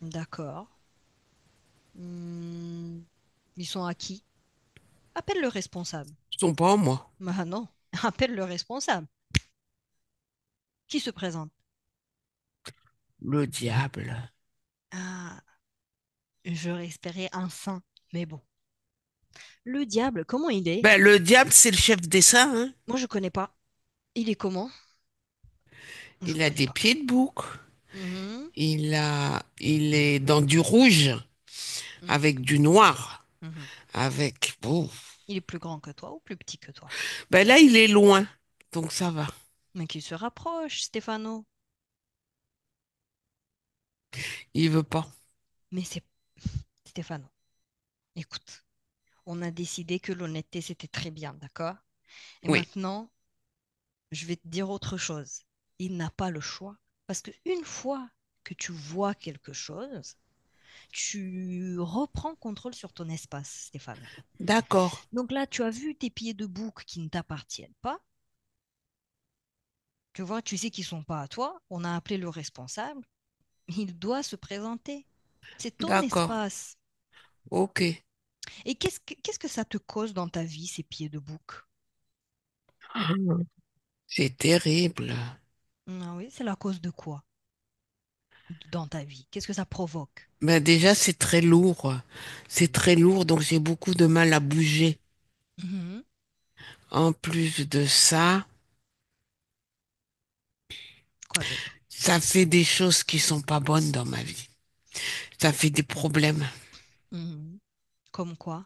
D'accord. Hmm. Ils sont à qui? Appelle le responsable. Ils sont pas en moi. Bah non, appelle le responsable. Qui se présente? Le diable. Ah, j'aurais espéré un saint, mais bon. Le diable, comment il est? Ben, le diable, c'est le chef des saints, hein. Moi, je connais pas. Il est comment? Je Il a connais des pas. pieds de bouc. Mhm, Il est dans du rouge mhm, avec du noir. mhm. Avec, oh. Il est plus grand que toi ou plus petit que toi? Ben là, il est loin. Donc ça va. Mais qu'il se rapproche, Stéphano. Il veut pas. Mais c'est Stéphano. Écoute, on a décidé que l'honnêteté, c'était très bien, d'accord? Et Oui. maintenant, je vais te dire autre chose. Il n'a pas le choix. Parce que une fois que tu vois quelque chose, tu reprends contrôle sur ton espace, Stéphano. D'accord. Donc là, tu as vu tes pieds de bouc qui ne t'appartiennent pas. Tu vois, tu sais qu'ils sont pas à toi. On a appelé le responsable. Il doit se présenter. C'est ton D'accord. espace. Ok. Et qu'est-ce que ça te cause dans ta vie, ces pieds de bouc? C'est terrible. Ah oui, c'est la cause de quoi dans ta vie? Qu'est-ce que ça provoque? Ben déjà, c'est très lourd. C'est très lourd, donc j'ai beaucoup de mal à bouger. Mhm. En plus de ça, Quoi d'autre? ça fait des choses qui sont pas bonnes dans ma vie. Ça fait des problèmes. Mhm. Comme quoi?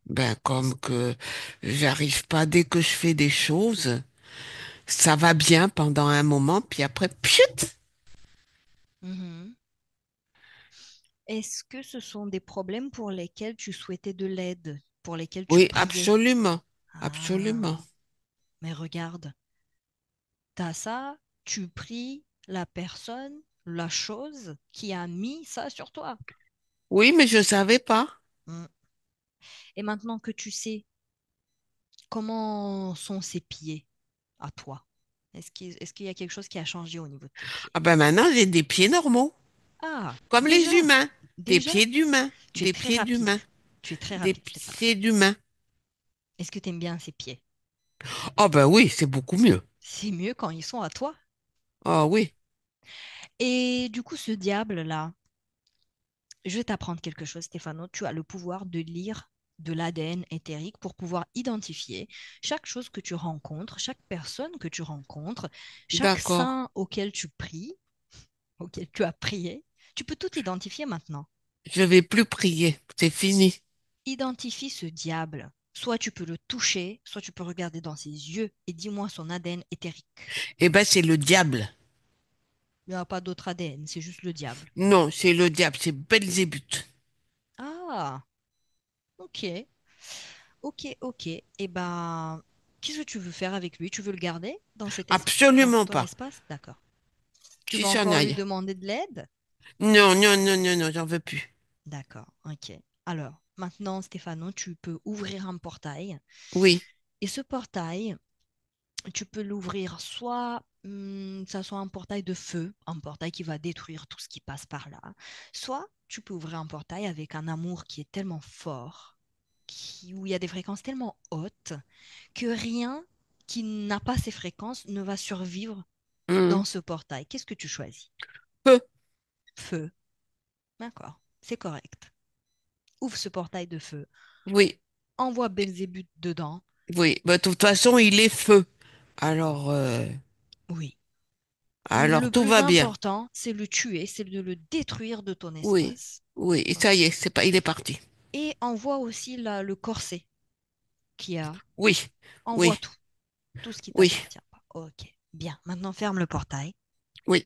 Ben, comme que j'arrive pas dès que je fais des choses, ça va bien pendant un moment, puis après, pchut! Mhm. Est-ce que ce sont des problèmes pour lesquels tu souhaitais de l'aide, pour lesquels tu Oui, priais? absolument. Absolument. Ah, mais regarde, t'as ça, tu pries la personne, la chose qui a mis ça sur toi. Oui, mais je savais pas. Mm. Et maintenant que tu sais comment sont ses pieds à toi, est-ce qu'il y a quelque chose qui a changé au niveau de tes pieds? Ah ben maintenant, j'ai des pieds normaux, Ah, comme les déjà, humains. Des déjà, pieds d'humains. tu es Des très pieds rapide. d'humains. Tu es très Des rapide, Stéphane. pieds d'humains. Est-ce que tu aimes bien ces pieds? Oh ben oui, c'est beaucoup mieux. C'est mieux quand ils sont à toi. Oh oui, Et du coup, ce diable-là, je vais t'apprendre quelque chose, Stéphano. Tu as le pouvoir de lire de l'ADN éthérique pour pouvoir identifier chaque chose que tu rencontres, chaque personne que tu rencontres, chaque d'accord. saint auquel tu pries, auquel tu as prié. Tu peux tout identifier maintenant. Je vais plus prier. C'est fini. Identifie ce diable. Soit tu peux le toucher, soit tu peux regarder dans ses yeux et dis-moi son ADN éthérique. Eh ben, c'est le diable. Il n'y a pas d'autre ADN, c'est juste le diable. Non, c'est le diable. C'est Belzébuth. Ah, ok. Ok, ok. Et ben, qu'est-ce que tu veux faire avec lui? Tu veux le garder dans Absolument ton pas. espace? D'accord. Tu Qui vas s'en encore lui aille. demander de l'aide? Non, non, non, non, non, j'en veux plus. D'accord, ok. Alors, maintenant, Stéphano, tu peux ouvrir un portail. Oui, Et ce portail, tu peux l'ouvrir soit, ça soit un portail de feu, un portail qui va détruire tout ce qui passe par là, soit tu peux ouvrir un portail avec un amour qui est tellement fort, où il y a des fréquences tellement hautes que rien qui n'a pas ces fréquences ne va survivre dans hum, ce portail. Qu'est-ce que tu choisis? peu. Feu. D'accord, c'est correct. Ouvre ce portail de feu. Oui, Envoie Belzébuth dedans. oui. Bah, de toute façon, il est feu. Alors, Oui. alors Le tout plus va bien. important, c'est le tuer, c'est de le détruire de ton Oui, espace. oui. Et ça Ok. y est, c'est pas, il est parti. Et envoie aussi le corset qu'il y a. Oui, Envoie oui, tout. Tout ce qui oui, t'appartient pas. Ok. Bien. Maintenant, ferme le portail. oui.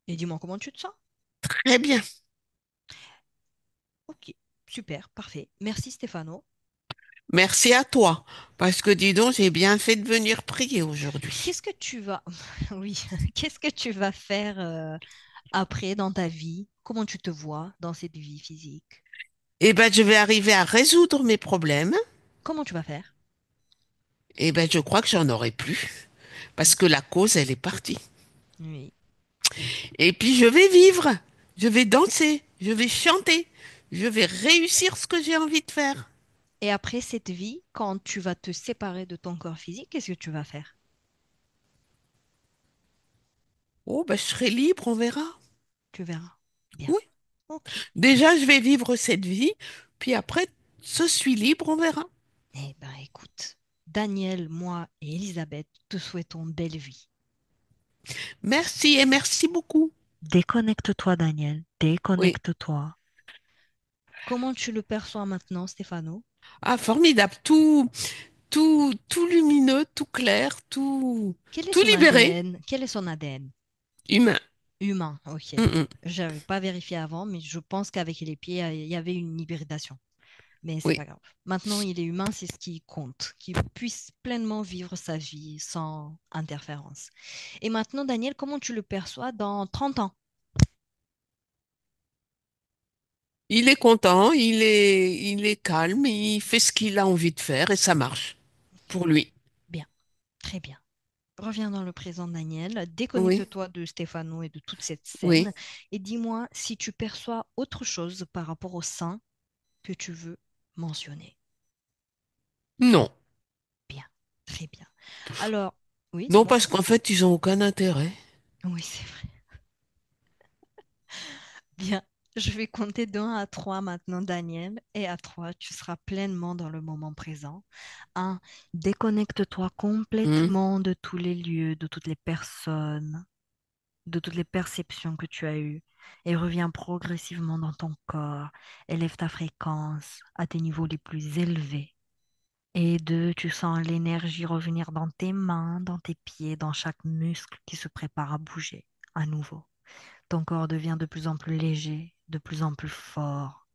Et dis-moi comment tu te sens. Très bien. Ok. Super. Parfait. Merci Stéphano. Merci à toi. Parce que dis donc, j'ai bien fait de venir prier aujourd'hui. Qu'est-ce que tu vas... Oui. Qu'est-ce que tu vas faire après dans ta vie? Comment tu te vois dans cette vie physique? Eh ben, je vais arriver à résoudre mes problèmes. Comment tu vas faire? Eh ben, je crois que j'en aurai plus. Parce que la cause, elle est partie. Oui. Et puis, je vais vivre. Je vais danser. Je vais chanter. Je vais réussir ce que j'ai envie de faire. Et après cette vie, quand tu vas te séparer de ton corps physique, qu'est-ce que tu vas faire? Oh, ben, je serai libre, on verra. Tu verras. Bien. Oui. Ok. Déjà, je vais vivre cette vie. Puis après, je suis libre, on verra. Eh ben, écoute, Daniel, moi et Elisabeth te souhaitons belle vie. Merci et merci beaucoup. Déconnecte-toi, Daniel. Oui. Déconnecte-toi. Comment tu le perçois maintenant, Stéphano? Ah, formidable. Tout lumineux, tout clair, Quel est tout son libéré. ADN? Quel est son ADN? Humain. Humain, ok. Mm, mm. J'avais pas vérifié avant, mais je pense qu'avec les pieds, il y avait une hybridation. Mais c'est Oui. pas grave. Maintenant, il est humain, c'est ce qui compte, qu'il puisse pleinement vivre sa vie sans interférence. Et maintenant, Daniel, comment tu le perçois dans 30 ans? Il est content, il est calme, il fait ce qu'il a envie de faire et ça marche pour lui. Bien, très bien. Reviens dans le présent, Daniel. Oui, Déconnecte-toi de Stéphano et de toute cette oui. scène et dis-moi si tu perçois autre chose par rapport au sein que tu veux mentionner. Non. Bien, très bien. Alors, oui, Non, dis-moi. parce qu'en fait, ils ont aucun intérêt. Oui, c'est vrai. Bien. Je vais compter de 1 à 3 maintenant, Daniel. Et à 3, tu seras pleinement dans le moment présent. 1, déconnecte-toi Hmm. complètement de tous les lieux, de toutes les personnes. de toutes les perceptions que tu as eues et reviens progressivement dans ton corps. Élève ta fréquence à tes niveaux les plus élevés. Et deux, tu sens l'énergie revenir dans tes mains, dans tes pieds, dans chaque muscle qui se prépare à bouger à nouveau. Ton corps devient de plus en plus léger, de plus en plus fort.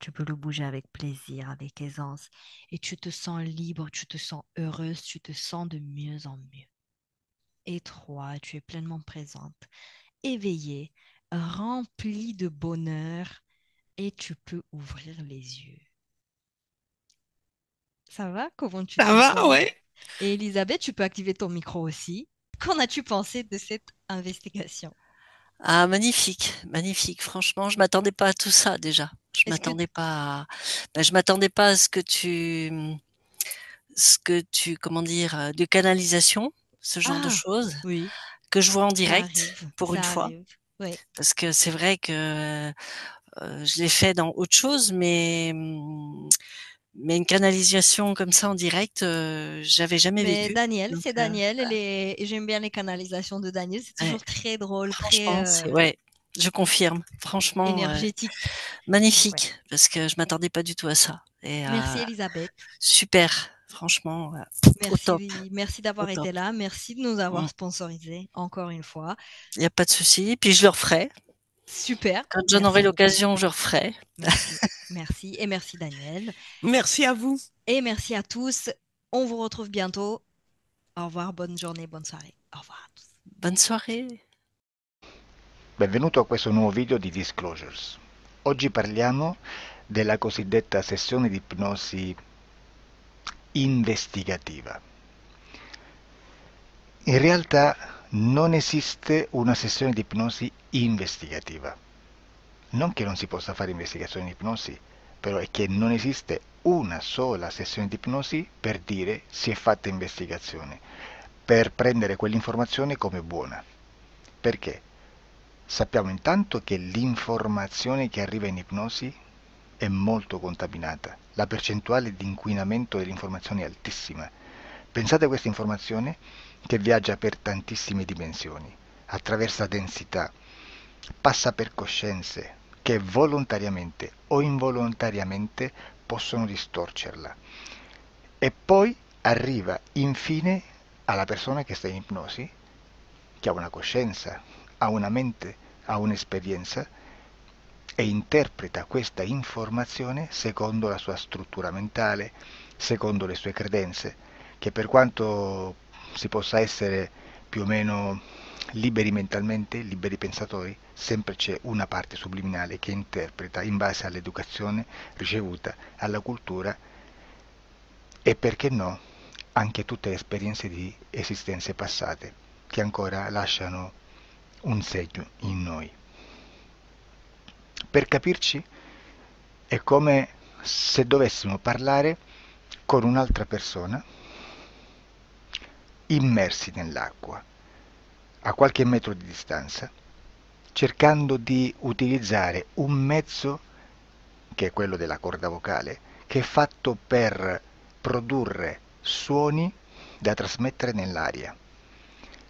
Tu peux le bouger avec plaisir, avec aisance. Et tu te sens libre, tu te sens heureuse, tu te sens de mieux en mieux. Et trois, tu es pleinement présente, éveillée, remplie de bonheur et tu peux ouvrir les yeux. Ça va? Comment tu Ça te va, sens? ouais. Et Elisabeth, tu peux activer ton micro aussi. Qu'en as-tu pensé de cette investigation? Ah, magnifique, magnifique. Franchement, je m'attendais pas à tout ça déjà. Est-ce que... Je m'attendais pas à comment dire, de canalisation, ce genre de Ah, choses, oui, que je vois en ça direct arrive, pour une ça fois. arrive. Oui. Parce que c'est vrai que je l'ai fait dans autre chose, mais une canalisation comme ça en direct, j'avais jamais Mais vécu. Daniel, Donc, c'est Daniel. Et j'aime bien les canalisations de Daniel. C'est ouais, toujours très drôle, très franchement, c'est ouais, je confirme. Franchement, énergétique. Donc, ouais. magnifique, parce que je m'attendais pas du tout à ça. Et Merci Elisabeth. super, franchement, au top, Merci au d'avoir top. été là. Merci de nous avoir Mm. sponsorisés encore une fois. Il n'y a pas de souci. Puis je le referai. Super. Quand j'en aurai Merci beaucoup. l'occasion, je referai. Merci. Merci. Et merci Daniel. Merci à vous. Et merci à tous. On vous retrouve bientôt. Au revoir. Bonne journée. Bonne soirée. Au revoir à tous. Bonne soirée. Benvenuto a questo nuovo video di Disclosures. Oggi parliamo della cosiddetta sessione di ipnosi investigativa. In realtà non esiste una sessione di ipnosi investigativa. Non che non si possa fare investigazione di ipnosi, però è che non esiste una sola sessione di ipnosi per dire si è fatta investigazione, per prendere quell'informazione come buona. Perché? Sappiamo intanto che l'informazione che arriva in ipnosi è molto contaminata, la percentuale di inquinamento dell'informazione è altissima. Pensate a questa informazione che viaggia per tantissime dimensioni, attraversa densità, passa per coscienze che volontariamente o involontariamente possono distorcerla e poi arriva infine alla persona che sta in ipnosi, che ha una coscienza, ha una mente, ha un'esperienza e interpreta questa informazione secondo la sua struttura mentale, secondo le sue credenze, che per quanto si possa essere più o meno liberi mentalmente, liberi pensatori, sempre c'è una parte subliminale che interpreta in base all'educazione ricevuta, alla cultura e perché no, anche tutte le esperienze di esistenze passate che ancora lasciano un segno in noi. Per capirci, è come se dovessimo parlare con un'altra persona immersi nell'acqua, a qualche metro di distanza, cercando di utilizzare un mezzo, che è quello della corda vocale, che è fatto per produrre suoni da trasmettere nell'aria.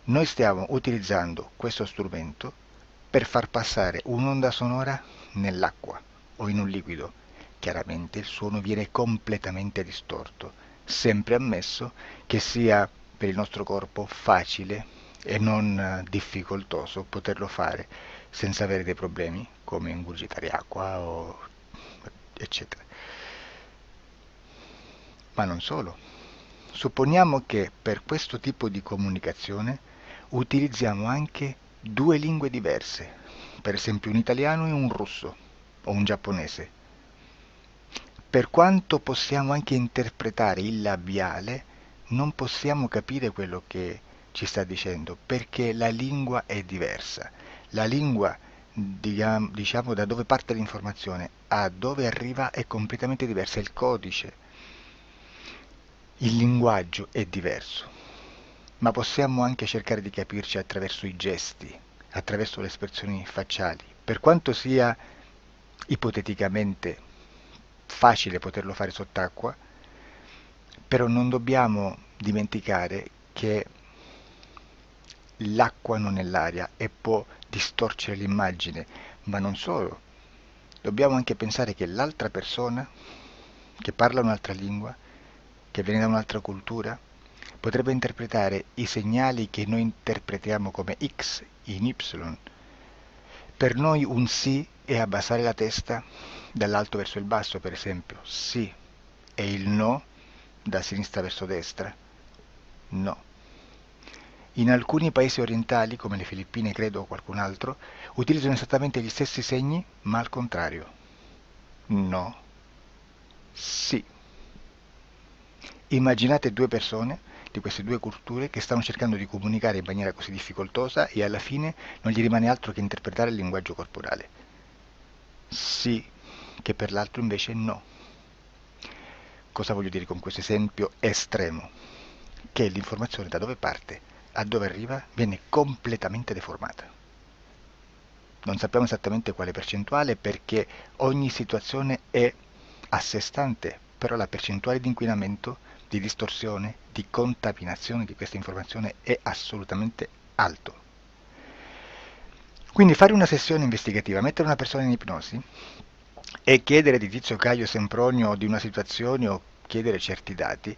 Noi stiamo utilizzando questo strumento per far passare un'onda sonora nell'acqua o in un liquido. Chiaramente il suono viene completamente distorto, sempre ammesso che sia per il nostro corpo facile e non difficoltoso poterlo fare senza avere dei problemi come ingurgitare acqua o eccetera. Ma non solo. Supponiamo che per questo tipo di comunicazione utilizziamo anche due lingue diverse, per esempio un italiano e un russo o un giapponese. Per quanto possiamo anche interpretare il labiale, non possiamo capire quello che ci sta dicendo perché la lingua è diversa. La lingua, diciamo, da dove parte l'informazione a dove arriva è completamente diversa, il codice, il linguaggio è diverso, ma possiamo anche cercare di capirci attraverso i gesti, attraverso le espressioni facciali. Per quanto sia ipoteticamente facile poterlo fare sott'acqua, però non dobbiamo dimenticare che l'acqua non è l'aria e può distorcere l'immagine, ma non solo. Dobbiamo anche pensare che l'altra persona, che parla un'altra lingua, che viene da un'altra cultura, potrebbe interpretare i segnali che noi interpretiamo come X in Y. Per noi un sì è abbassare la testa dall'alto verso il basso, per esempio, sì, e il no da sinistra verso destra, no. In alcuni paesi orientali, come le Filippine credo o qualcun altro, utilizzano esattamente gli stessi segni, ma al contrario. No, sì. Immaginate due persone di queste due culture che stanno cercando di comunicare in maniera così difficoltosa e alla fine non gli rimane altro che interpretare il linguaggio corporale. Sì, che per l'altro invece no. Cosa voglio dire con questo esempio estremo? Che l'informazione da dove parte a dove arriva viene completamente deformata. Non sappiamo esattamente quale percentuale perché ogni situazione è a sé stante, però la percentuale di inquinamento, di distorsione, di contaminazione di questa informazione è assolutamente alto. Quindi fare una sessione investigativa, mettere una persona in ipnosi e chiedere di Tizio Caio Sempronio di una situazione o chiedere certi dati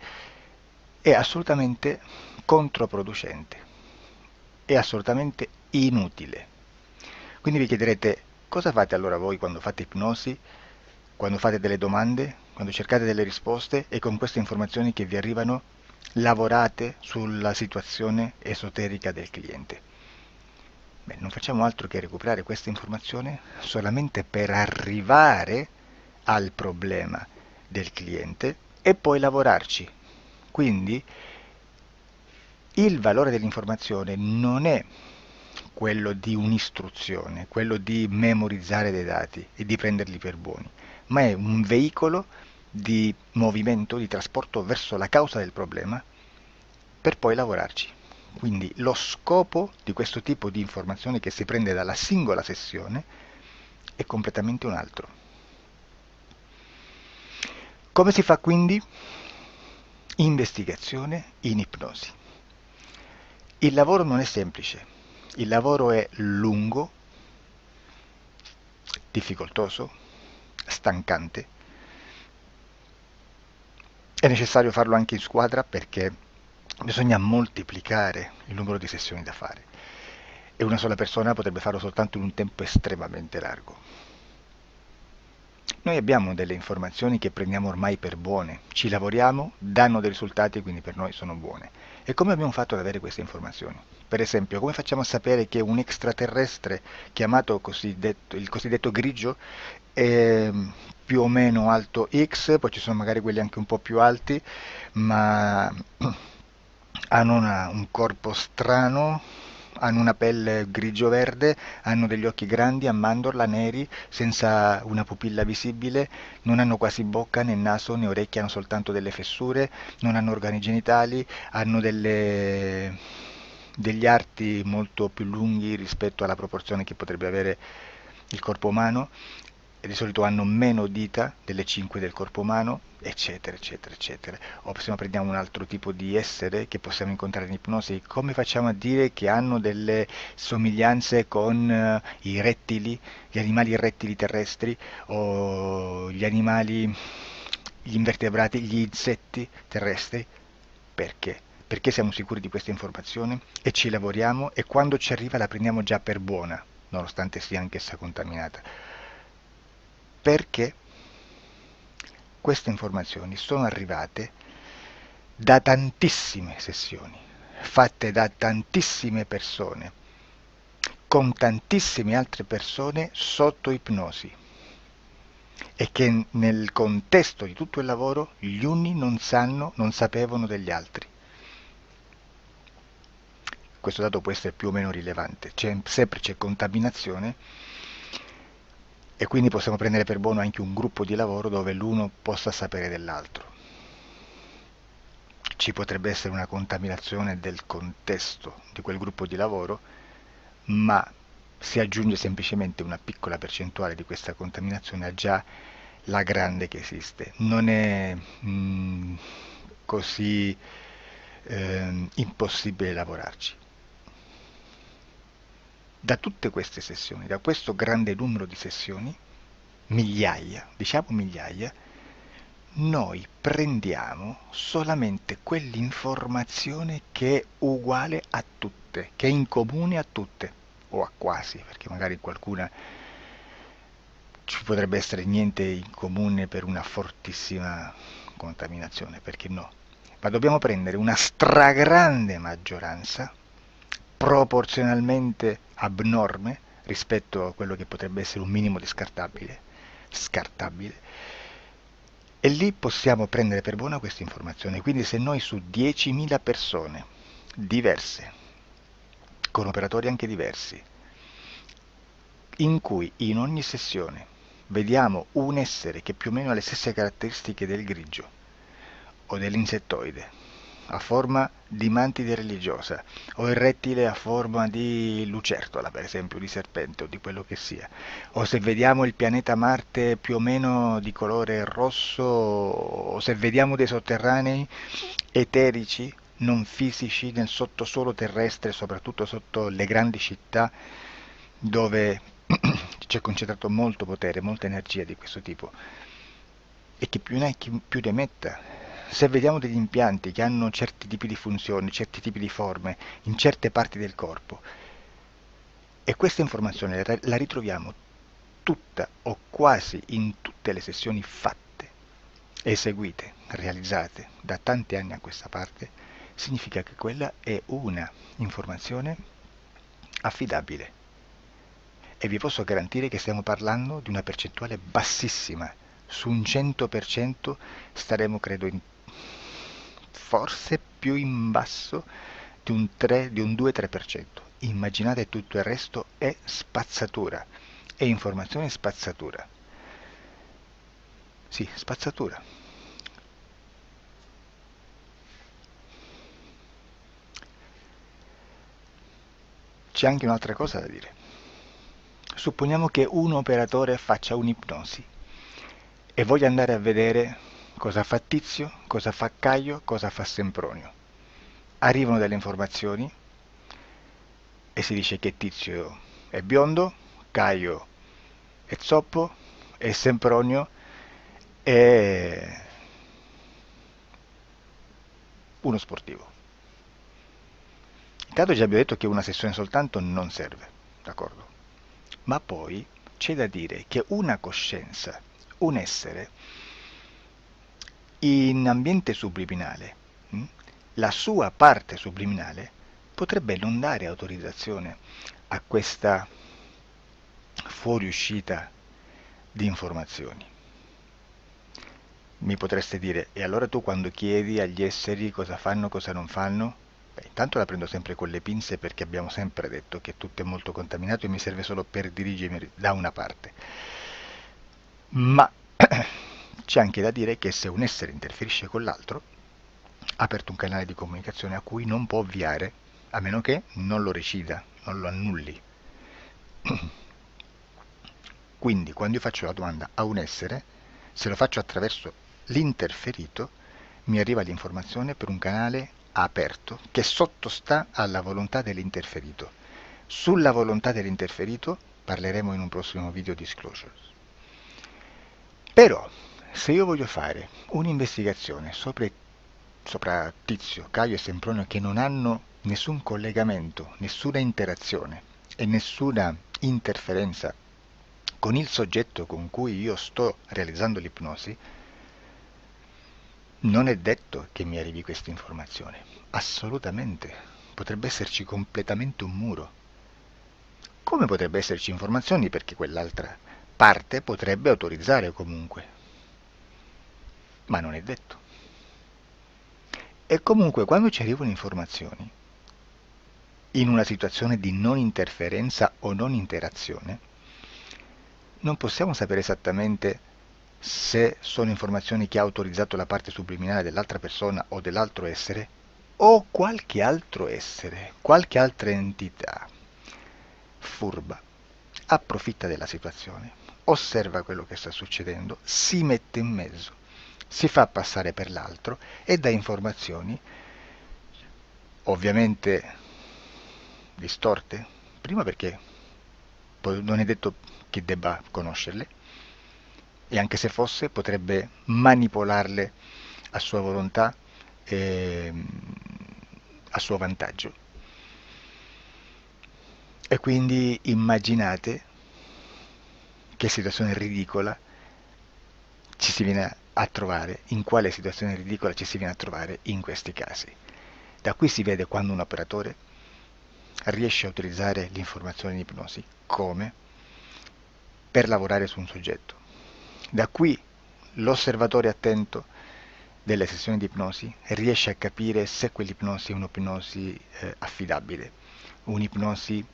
è assolutamente controproducente, è assolutamente inutile. Quindi vi chiederete cosa fate allora voi quando fate ipnosi, quando fate delle domande, quando cercate delle risposte e con queste informazioni che vi arrivano lavorate sulla situazione esoterica del cliente. Beh, non facciamo altro che recuperare questa informazione solamente per arrivare al problema del cliente e poi lavorarci. Quindi il valore dell'informazione non è quello di un'istruzione, quello di memorizzare dei dati e di prenderli per buoni, ma è un veicolo di movimento, di trasporto verso la causa del problema per poi lavorarci. Quindi lo scopo di questo tipo di informazione che si prende dalla singola sessione è completamente un altro. Come si fa quindi? Investigazione in ipnosi. Il lavoro non è semplice, il lavoro è lungo, difficoltoso, stancante. È necessario farlo anche in squadra perché bisogna moltiplicare il numero di sessioni da fare e una sola persona potrebbe farlo soltanto in un tempo estremamente largo. Noi abbiamo delle informazioni che prendiamo ormai per buone, ci lavoriamo, danno dei risultati e quindi per noi sono buone. E come abbiamo fatto ad avere queste informazioni? Per esempio, come facciamo a sapere che un extraterrestre chiamato il cosiddetto grigio è più o meno alto X, poi ci sono magari quelli anche un po' più alti, ma hanno un corpo strano, hanno una pelle grigio-verde, hanno degli occhi grandi a mandorla neri, senza una pupilla visibile, non hanno quasi bocca né naso né orecchie, hanno soltanto delle fessure, non hanno organi genitali, hanno degli arti molto più lunghi rispetto alla proporzione che potrebbe avere il corpo umano e di solito hanno meno dita delle 5 del corpo umano, eccetera, eccetera, eccetera. O se prendiamo un altro tipo di essere che possiamo incontrare in ipnosi, come facciamo a dire che hanno delle somiglianze con i rettili, gli animali rettili terrestri o gli animali, gli invertebrati, gli insetti terrestri? Perché? Perché siamo sicuri di questa informazione e ci lavoriamo e quando ci arriva la prendiamo già per buona, nonostante sia anch'essa contaminata. Perché queste informazioni sono arrivate da tantissime sessioni, fatte da tantissime persone, con tantissime altre persone sotto ipnosi e che nel contesto di tutto il lavoro gli uni non sapevano degli altri. Questo dato può essere più o meno rilevante, sempre c'è contaminazione e quindi possiamo prendere per buono anche un gruppo di lavoro dove l'uno possa sapere dell'altro. Ci potrebbe essere una contaminazione del contesto di quel gruppo di lavoro, ma si aggiunge semplicemente una piccola percentuale di questa contaminazione a già la grande che esiste. Non è così impossibile lavorarci. Da tutte queste sessioni, da questo grande numero di sessioni, migliaia, diciamo migliaia, noi prendiamo solamente quell'informazione che è uguale a tutte, che è in comune a tutte, o a quasi, perché magari qualcuna ci potrebbe essere niente in comune per una fortissima contaminazione, perché no? Ma dobbiamo prendere una stragrande maggioranza, proporzionalmente abnorme rispetto a quello che potrebbe essere un minimo di scartabile, e lì possiamo prendere per buona questa informazione. Quindi se noi su 10.000 persone diverse, con operatori anche diversi, in cui in ogni sessione vediamo un essere che più o meno ha le stesse caratteristiche del grigio o dell'insettoide, a forma di mantide religiosa, o il rettile a forma di lucertola, per esempio, di serpente o di quello che sia, o se vediamo il pianeta Marte più o meno di colore rosso, o se vediamo dei sotterranei eterici, non fisici, nel sottosuolo terrestre, soprattutto sotto le grandi città, dove c'è concentrato molto potere, molta energia di questo tipo, e chi più ne ha chi più ne metta. Se vediamo degli impianti che hanno certi tipi di funzioni, certi tipi di forme in certe parti del corpo, e questa informazione la ritroviamo tutta o quasi in tutte le sessioni fatte, eseguite, realizzate da tanti anni a questa parte, significa che quella è una informazione affidabile. E vi posso garantire che stiamo parlando di una percentuale bassissima. Su un 100% staremo, credo, forse più in basso di un 2-3%. Immaginate, tutto il resto è spazzatura, è informazione spazzatura. Sì, spazzatura. C'è anche un'altra cosa da dire. Supponiamo che un operatore faccia un'ipnosi e voglia andare a vedere cosa fa Tizio, cosa fa Caio, cosa fa Sempronio. Arrivano delle informazioni e si dice che Tizio è biondo, Caio è zoppo e Sempronio è uno sportivo. Intanto già abbiamo detto che una sessione soltanto non serve, d'accordo? Ma poi c'è da dire che una coscienza, un essere, in ambiente subliminale, la sua parte subliminale potrebbe non dare autorizzazione a questa fuoriuscita di informazioni. Mi potreste dire, e allora tu quando chiedi agli esseri cosa fanno, cosa non fanno? Beh, intanto la prendo sempre con le pinze, perché abbiamo sempre detto che tutto è molto contaminato e mi serve solo per dirigermi da una parte. Ma c'è anche da dire che se un essere interferisce con l'altro, ha aperto un canale di comunicazione a cui non può ovviare, a meno che non lo recida, non lo annulli. Quindi quando io faccio la domanda a un essere, se lo faccio attraverso l'interferito, mi arriva l'informazione per un canale aperto che sottostà alla volontà dell'interferito. Sulla volontà dell'interferito parleremo in un prossimo video disclosures. Però, se io voglio fare un'investigazione sopra Tizio, Caio e Sempronio, che non hanno nessun collegamento, nessuna interazione e nessuna interferenza con il soggetto con cui io sto realizzando l'ipnosi, non è detto che mi arrivi questa informazione. Assolutamente. Potrebbe esserci completamente un muro. Come potrebbe esserci informazioni, perché quell'altra parte potrebbe autorizzare comunque. Ma non è detto. E comunque quando ci arrivano informazioni, in una situazione di non interferenza o non interazione, non possiamo sapere esattamente se sono informazioni che ha autorizzato la parte subliminale dell'altra persona o dell'altro essere, o qualche altro essere, qualche altra entità furba, approfitta della situazione, osserva quello che sta succedendo, si mette in mezzo, si fa passare per l'altro e dà informazioni, ovviamente distorte, prima perché non è detto che debba conoscerle, e anche se fosse potrebbe manipolarle a sua volontà e a suo vantaggio. E quindi immaginate che situazione ridicola ci si viene a trovare, in quale situazione ridicola ci si viene a trovare in questi casi. Da qui si vede quando un operatore riesce a utilizzare l'informazione in ipnosi come per lavorare su un soggetto. Da qui l'osservatore attento delle sessioni di ipnosi riesce a capire se quell'ipnosi è un'ipnosi affidabile, un'ipnosi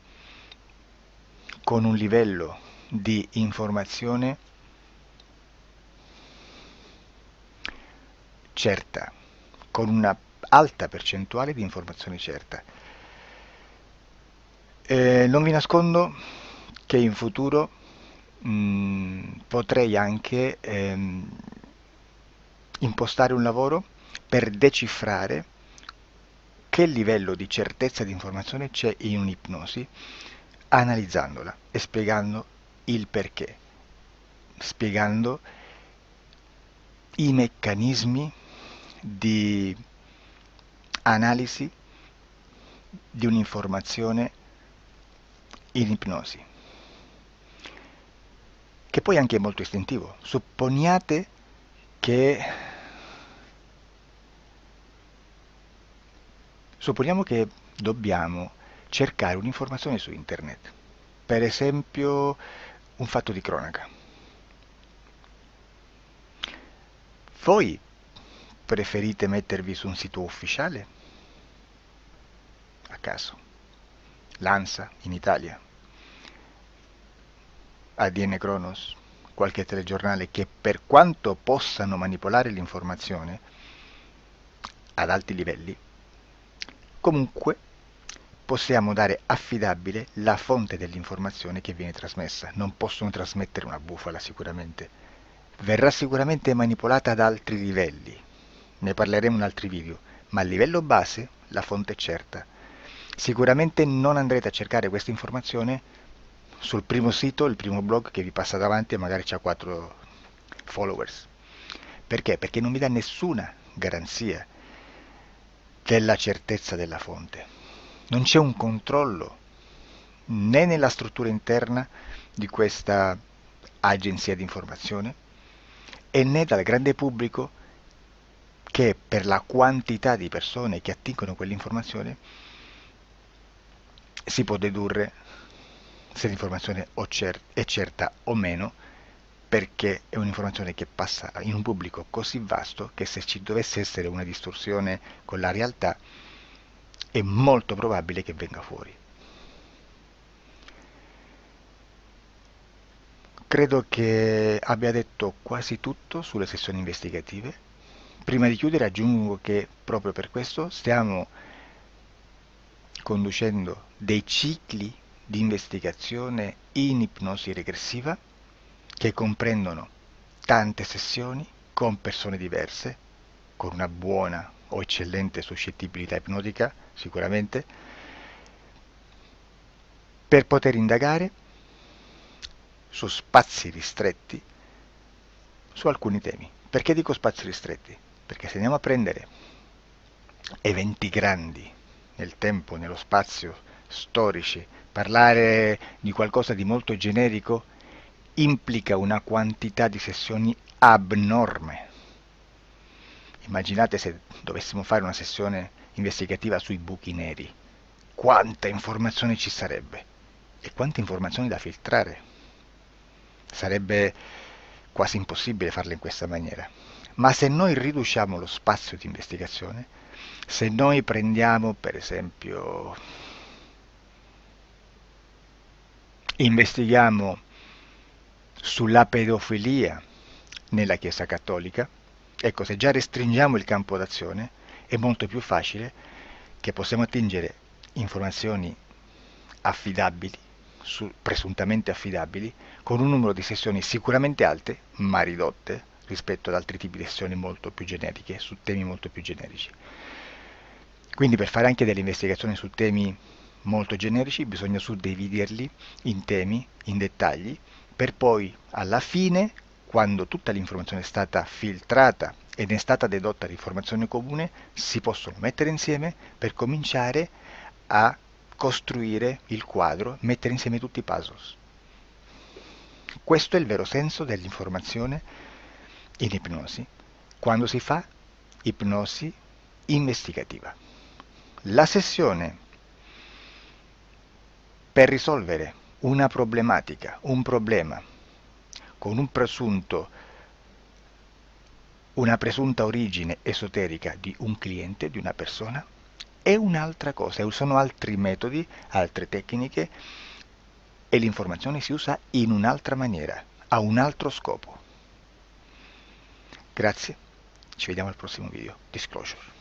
con un livello di informazione certa, con una alta percentuale di informazione certa. Non vi nascondo che in futuro potrei anche impostare un lavoro per decifrare che livello di certezza di informazione c'è in un'ipnosi, analizzandola e spiegando il perché, spiegando i meccanismi di analisi di un'informazione in ipnosi, che poi anche è molto istintivo. Supponiamo che dobbiamo cercare un'informazione su internet, per esempio un fatto di cronaca. Voi preferite mettervi su un sito ufficiale? A caso. L'ANSA in Italia, ADN Kronos, qualche telegiornale che per quanto possano manipolare l'informazione ad alti livelli, comunque possiamo dare affidabile la fonte dell'informazione che viene trasmessa. Non possono trasmettere una bufala sicuramente. Verrà sicuramente manipolata ad altri livelli. Ne parleremo in altri video, ma a livello base la fonte è certa. Sicuramente non andrete a cercare questa informazione sul primo sito, il primo blog che vi passa davanti e magari c'ha 4 followers. Perché? Perché non vi dà nessuna garanzia della certezza della fonte. Non c'è un controllo né nella struttura interna di questa agenzia di informazione e né dal grande pubblico, che per la quantità di persone che attingono quell'informazione si può dedurre se l'informazione è certa o meno, perché è un'informazione che passa in un pubblico così vasto che se ci dovesse essere una distorsione con la realtà è molto probabile che venga fuori. Credo che abbia detto quasi tutto sulle sessioni investigative. Prima di chiudere aggiungo che proprio per questo stiamo conducendo dei cicli di investigazione in ipnosi regressiva che comprendono tante sessioni con persone diverse, con una buona o eccellente suscettibilità ipnotica sicuramente, per poter indagare su spazi ristretti su alcuni temi. Perché dico spazi ristretti? Perché se andiamo a prendere eventi grandi nel tempo, nello spazio, storici, parlare di qualcosa di molto generico implica una quantità di sessioni abnorme. Immaginate se dovessimo fare una sessione investigativa sui buchi neri, quanta informazione ci sarebbe e quante informazioni da filtrare. Sarebbe quasi impossibile farlo in questa maniera. Ma se noi riduciamo lo spazio di investigazione, se noi prendiamo per esempio, investighiamo sulla pedofilia nella Chiesa Cattolica, ecco, se già restringiamo il campo d'azione è molto più facile che possiamo attingere informazioni affidabili, presuntamente affidabili, con un numero di sessioni sicuramente alte, ma ridotte rispetto ad altri tipi di sessioni molto più generiche, su temi molto più generici. Quindi per fare anche delle investigazioni su temi molto generici, bisogna suddividerli in temi, in dettagli, per poi alla fine, quando tutta l'informazione è stata filtrata ed è stata dedotta l'informazione comune, si possono mettere insieme per cominciare a costruire il quadro, mettere insieme tutti i puzzles. Questo è il vero senso dell'informazione in ipnosi, quando si fa ipnosi investigativa. La sessione per risolvere una problematica, un problema, con una presunta origine esoterica di un cliente, di una persona, è un'altra cosa, sono altri metodi, altre tecniche e l'informazione si usa in un'altra maniera, ha un altro scopo. Grazie, ci vediamo al prossimo video. Disclosure.